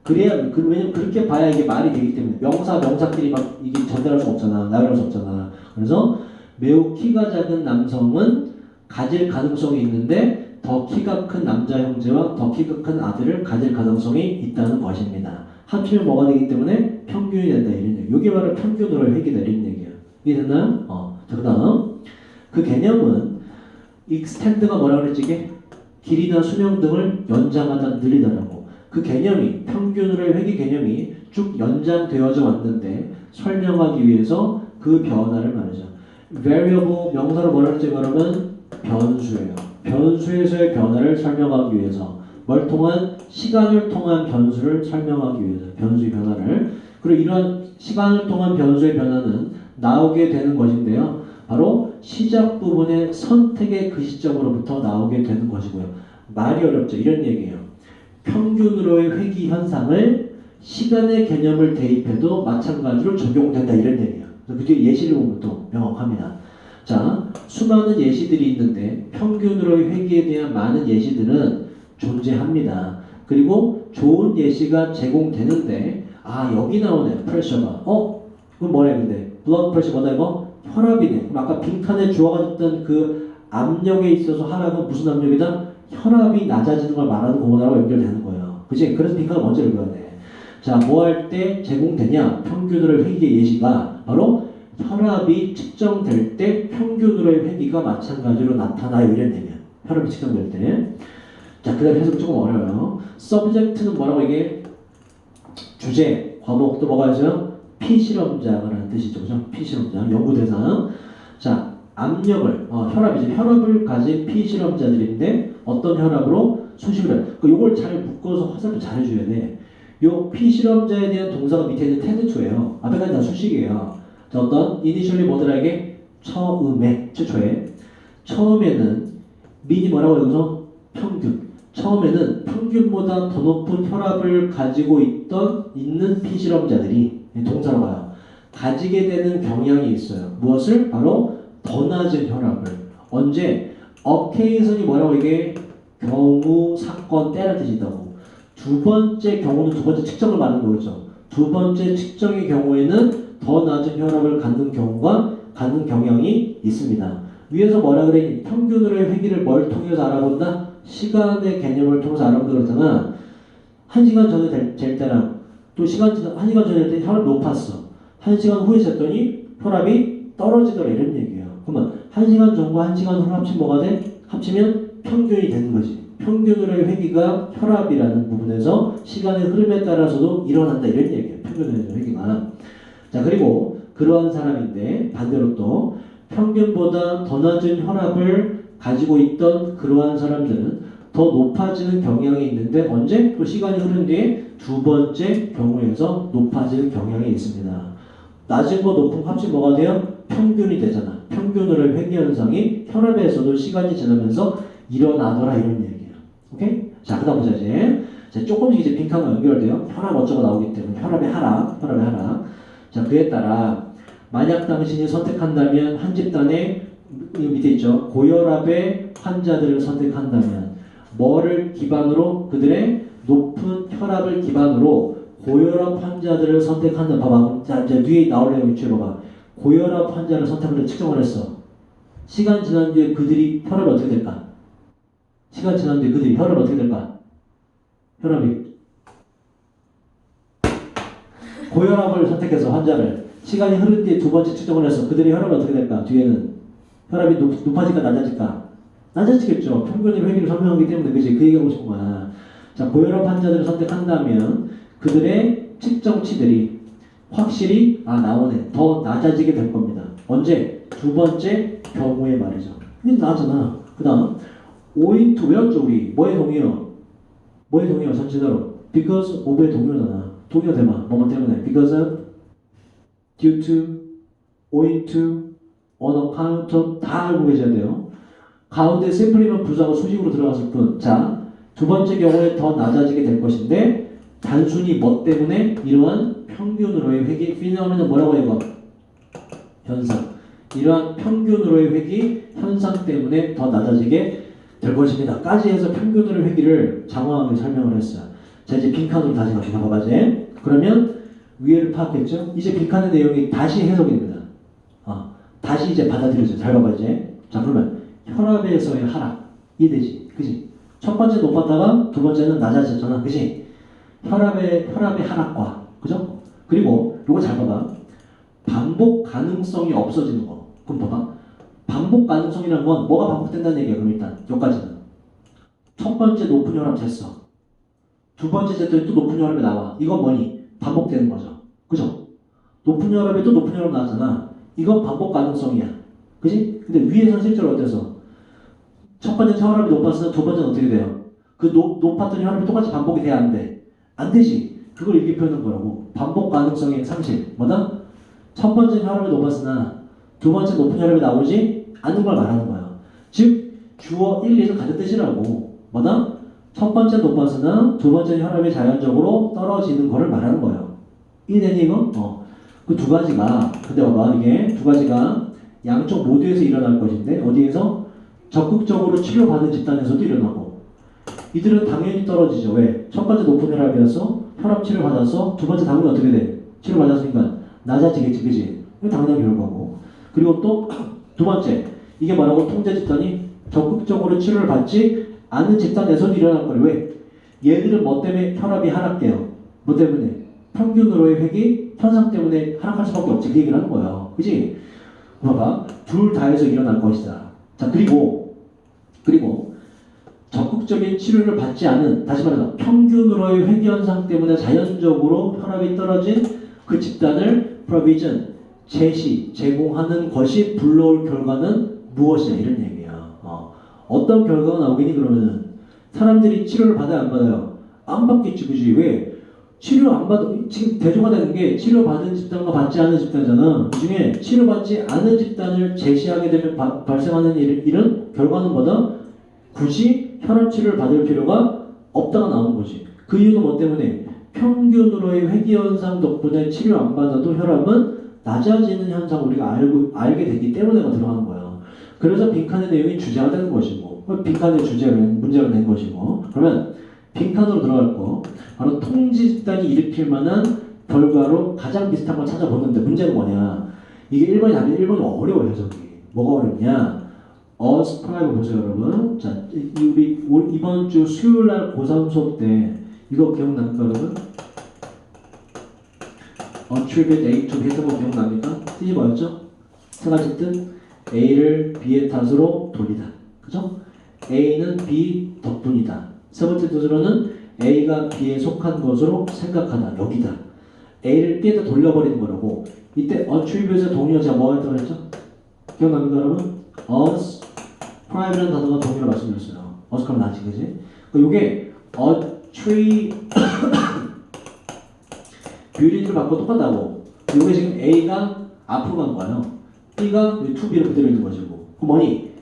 왜냐면 그렇게 봐야 이게 말이 되기 때문에 명사끼리 막 이게 전달할 수 없잖아. 나열할 수 없잖아. 그래서 매우 키가 작은 남성은 가질 가능성이 있는데 더 키가 큰 남자 형제와 더 키가 큰 아들을 가질 가능성이 있다는 것입니다. 합치면 뭐가 되기 때문에 평균이 된다 이런 얘기. 이게 바로 평균으로의 회귀다 이런 얘기야. 이해됐나요? 자, 그다음 그 개념은 extend가 뭐라 그랬지 이게? 길이나 수명 등을 연장하다 늘리다라고. 그 개념이 평균으로의 회귀 개념이 쭉 연장되어져 왔는데 설명하기 위해서 그 변화를 말하죠. variable 명사로 뭐라 그랬지 그러면 변수예요. 변수에서의 변화를 설명하기 위해서 뭘 통한 시간을 통한 변수를 설명하기 위해서 변수의 변화를 그리고 이런 시간을 통한 변수의 변화는 나오게 되는 것인데요. 바로 시작 부분의 선택의 그 시점으로부터 나오게 되는 것이고요. 말이 어렵죠. 이런 얘기예요. 평균으로의 회귀 현상을 시간의 개념을 대입해도 마찬가지로 적용된다 이런 얘기예요. 그래서 그 뒤에 예시를 보면 또 명확합니다. 자, 수많은 예시들이 있는데 평균으로의 회귀에 대한 많은 예시들은 존재합니다. 그리고 좋은 예시가 제공되는데 여기 나오네 프레셔가 그건 뭐래 근데 블러드 프레셔 뭐다 이거? 혈압이네. 그럼 아까 빈칸에 주어졌던 그 압력에 있어서 하락은 무슨 압력이다? 혈압이 낮아지는 걸 말하는 거하고 연결되는 거예요. 그치? 그래서 빈칸을 먼저 읽어야 돼. 자, 뭐 할 때 제공되냐? 평균으로의 회귀의 예시가 바로 혈압이 측정될 때 평균으로의 회귀가 마찬가지로 나타나요. 이런 얘기야. 혈압이 측정될 때. 자, 그 다음에 해석이 조금 어려워요. subject는 뭐라고 이게? 주제, 과목도 뭐가 있어요? 피실험자라는 뜻이죠. 그죠? 피실험자, 연구대상. 자, 압력을, 혈압을 가진 피실험자들인데 어떤 혈압으로? 수식을. 요걸 잘 묶어서 화살표 잘 해줘야 돼. 요 피실험자에 대한 동사가 밑에 있는 테드투예요. 앞에까지 다 수식이에요. 자, 어떤 initially 뭐들에게? 처음에, 최초에. 처음에는 민이 뭐라고 여기서? 평균. 처음에는 평균보다 더 높은 혈압을 가지고 있는 피실험자들이 동사로 봐요. 가지게 되는 경향이 있어요. 무엇을? 바로 더 낮은 혈압을. 언제? occasion이 뭐라고 이게? 경우, 사건, 때라는 뜻이 있다고. 두 번째 경우는 두 번째 측정을 말하는 거죠. 두 번째 측정의 경우에는 더 낮은 혈압을 갖는 경향이 있습니다. 위에서 뭐라 그래? 평균으로의 회귀를 뭘 통해서 알아본다? 시간의 개념을 통해서 알아본다 그랬잖아. 1시간 전에 잴 때랑 또 1시간 전에 될 때 혈압이 높았어. 1시간 후에 쟀더니 혈압이 떨어지더라 이런 얘기예요. 그러면 1시간 전과 1시간 후를 합치면 뭐가 돼? 합치면 평균이 되는 거지. 평균으로의 회귀가 혈압이라는 부분에서 시간의 흐름에 따라서도 일어난다 이런 얘기예요. 평균으로의 회귀가. 자, 그리고 그러한 사람인데 반대로 또 평균보다 더 낮은 혈압을 가지고 있던 그러한 사람들은 더 높아지는 경향이 있는데 언제? 또 시간이 흐른 뒤에 두 번째 경우에서 높아지는 경향이 있습니다. 낮은 거 높은 거 합치면 뭐가 돼요? 평균이 되잖아. 평균으로의 회귀 현상이 혈압에서도 시간이 지나면서 일어나더라 이런 얘기예요. 오케이? 자, 그 다음 보자 이제. 자, 조금씩 이제 빈칸과 연결돼요. 혈압 어쩌고 나오기 때문에 혈압의 하락. 자, 그에 따라 만약 당신이 선택한다면 한 집단의 밑에 있죠. 고혈압의 환자들을 선택한다면 뭐를 기반으로 그들의 높은 혈압을 기반으로 고혈압 환자들을 선택한다. 봐봐. 자, 이제 뒤에 나올 내용 유추해봐봐. 고혈압 환자를 선택을 측정을 했어. 시간 지난 뒤에 그들이 혈압이 어떻게 될까? 시간 지난 뒤에 그들이 혈압이 어떻게 될까? 혈압이 고혈압을 선택해서 환자를 시간이 흐른 뒤에 두 번째 측정을 해서 그들의 혈압이 어떻게 될까? 뒤에는 혈압이 높아질까 낮아질까? 낮아지겠죠. 평균의 회귀를 설명하기 때문에 그지? 그 얘기하고 싶은 거야. 자, 고혈압 환자들을 선택한다면 그들의 측정치들이 확실히 나오네. 더 낮아지게 될 겁니다. 언제? 두 번째 경우에 말이죠. 이게 나잖아. 그 다음 owing to 외웠죠 우리? 뭐의 동의어? 전체적으로 because of의 동의어잖아. 동의어 대마 뭐뭐 때문에 because of, due to, owing to, on account of 다 알고 계셔야 돼요. 가운데 simply만 부사가 수식으로 들어갔을 뿐. 자, 두 번째 경우에 더 낮아지게 될 것인데 단순히 뭐 때문에? 이러한 평균으로의 회귀 phenomen은 뭐라고 해요 이거? 현상. 이러한 평균으로의 회귀 현상 때문에 더 낮아지게 될 것입니다. 까지 해서 평균으로의 회귀를 장황하게 설명을 했어요. 자, 이제 빈칸으로 다시 갑시다. 봐봐지. 그러면 위에를 파악했죠? 이제 빈칸의 내용이 다시 해석이 됩니다. 다시 이제 받아들여져요. 잘 봐봐지. 자, 그러면 혈압에서의 하락. 이해되지? 그지? 첫 번째 높았다가 두 번째는 낮아졌잖아. 그지? 혈압의 하락과. 그죠? 그리고 요거 잘 봐봐. 반복 가능성이 없어지는 거. 그럼 봐봐. 반복 가능성이라는 건 뭐가 반복된다는 얘기야. 그럼 일단 여기까지는. 첫 번째 높은 혈압 쟀어. 두 번째 쟀더니 또 높은 혈압이 나와. 이건 뭐니? 반복되는 거죠. 그죠? 높은 혈압에 또 높은 혈압 나왔잖아. 이건 반복 가능성이야. 그지? 근데 위에서는 실제로 어때서? 첫 번째 혈압이 높았으면 두 번째는 어떻게 돼요? 그 높았던 혈압이 똑같이 반복이 돼야 안 돼? 안 되지. 그걸 이렇게 표현한 거라고. 반복 가능성의 상실. 뭐다? 첫 번째 혈압이 높았으나 두 번째 높은 혈압이 나오지 않는 걸 말하는 거야. 즉 주어 1, 2에서 같은 뜻이라고. 뭐다? 첫 번째 높았으나 두 번째 혈압이 자연적으로 떨어지는 거를 말하는 거예요. 이해되니 이거? 그 두 가지가 근데 봐봐 이게 두 가지가 양쪽 모두에서 일어날 것인데 어디에서? 적극적으로 치료받은 집단에서도 일어나고 이들은 당연히 떨어지죠. 왜? 첫 번째 높은 혈압이었어. 혈압 치료 받았어. 두 번째 당연히 어떻게 돼? 치료 받았으니까 낮아지겠지. 그지? 이거 당연한 결과고. 그리고 또 두 번째 이게 뭐라고? 통제 집단이 적극적으로 치료를 받지 않은 집단에서도 일어날 거예요. 왜? 얘들은 뭐 때문에 혈압이 하락돼요? 뭐 때문에? 평균으로의 회귀 현상 때문에 하락할 수밖에 없지. 그 얘기를 하는 거예요. 그지? 봐봐. 둘 다 해서 일어날 것이다. 자, 그리고 적극적인 치료를 받지 않은, 다시 말해서 평균으로의 회귀 현상 때문에 자연적으로 혈압이 떨어진 그 집단을 provision, 제공하는 것이 불러올 결과는 무엇이냐 이런 얘기야. 어떤 결과가 나오겠니? 그러면은 사람들이 치료를 받아야 안 받아요? 안 받겠지. 그지? 왜? 치료 안 받아, 지금 대조화되는 게 치료받은 집단과 받지 않은 집단이잖아. 그 중에 치료받지 않은 집단을 제시하게 되면 발생하는 일은 결과는 뭐다? 굳이 혈압 치료를 받을 필요가 없다가 나오는 거지. 그 이유는 뭐 때문에? 평균으로의 회귀 현상 덕분에 치료 안 받아도 혈압은 낮아지는 현상을 우리가 알게 되기 때문에가 들어가는 거야. 그래서 빈칸의 내용이 주제가 되는 것이고, 빈칸의 주제는 문제가 된 것이고, 그러면 빈칸으로 들어갈 거. 바로 통지 집단이 일으킬 만한 결과로 가장 비슷한 걸 찾아보는데 문제는 뭐냐? 이게 1번이 답이 1번이 어려워요. 해석이. 뭐가 어렵냐? 어스프라이브 보세요, 여러분. 자, 우리 이번 주 수요일 날 고3 수업 때 이거 기억납니까, 여러분? attribute A to B했던 거 기억납니까? 뜻이 뭐였죠? 세 가지 뜻. A를 B의 탓으로 돌리다. 그죠? A는 B 덕분이다. 세 번째 뜻으로는 A가 B에 속한 것으로 생각하다. 여기다. A를 B에다 돌려버리는 거라고. 이때 attribute의 동의어자 뭐였다고 그랬죠? 기억납니까 여러분? ascribe라는 단어가 동의어 말씀드렸어요. ascribe 나지 그지? 요게 뷰리를 바꿔 똑같다고. 요게 지금 A가 앞으로 간 거예요. B가 to B로 그대로 있는 것이고. 그 뭐니?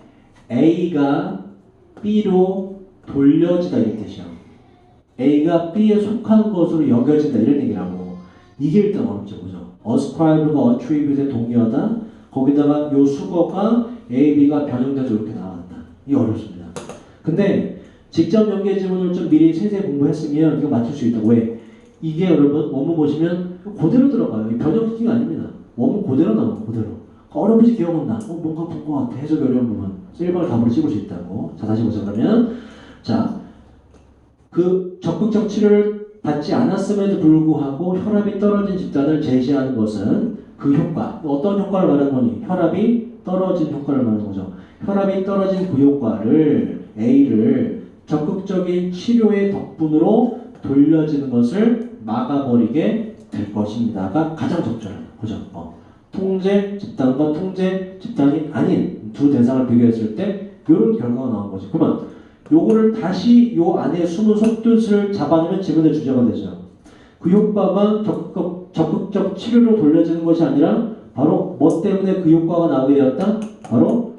A가 B로 돌려지다 이런 뜻이야. A가 B에 속한 것으로 여겨진다 이런 얘기라고. 이게 일단 어렵죠. 그죠? ascribe가 attribute의 동의어다. 거기다가 요 수거가 A, B가 변형돼서 이렇게 나간다. 이게 어렵습니다. 근데 직접 연계 지문을 좀 미리 세세히 공부했으면 이거 맞출 수 있다고. 왜? 이게 여러분 원문 보시면 그대로 들어가요. 변형시킨 게 아닙니다. 원문 그대로 나와요. 그대로. 어렵지 기억은 나. 뭔가 본 것 같아. 해석이 어려운 부분. 1번을 답으로 찍을 수 있다고. 자, 다시 보자 그러면. 자, 그 적극적 치료를 받지 않았음에도 불구하고 혈압이 떨어진 집단을 제시하는 것은 그 효과. 어떤 효과를 말하는 거니? 혈압이 떨어진 효과를 말하는 거죠. 혈압이 떨어진 그 효과를 A를 적극적인 치료의 덕분으로 돌려지는 것을 막아버리게 될 것입니다가 가장 적절해요. 그죠? 통제 집단과 통제 집단이 아닌 두 대상을 비교했을 때 이런 결과가 나온 거지. 그러면 요거를 다시 요 안에 숨은 속뜻을 잡아내면 지문의 주제가 되죠. 그 효과가 적극적 치료로 돌려지는 것이 아니라 바로 뭐 때문에 그 효과가 나오게 되었다? 바로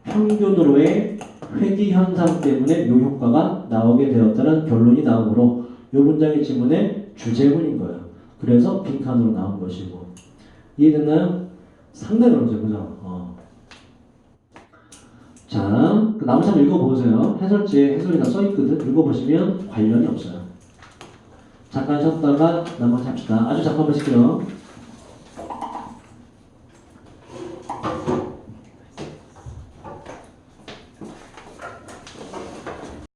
평균으로의 회귀 현상 때문에 요 효과가 나오게 되었다는 결론이 나오므로 요 문장의 지문의 주제문인 거예요. 그래서 빈칸으로 나온 것이고. 이해됐나요? 상당히 어렵죠, 그죠? 자, 그 나머지 한번 읽어보세요. 해설지에 해설이 다 써있거든. 읽어보시면 관련이 없어요. 잠깐 쉬었다가 나머지 합시다. 아주 잠깐만 시켜요.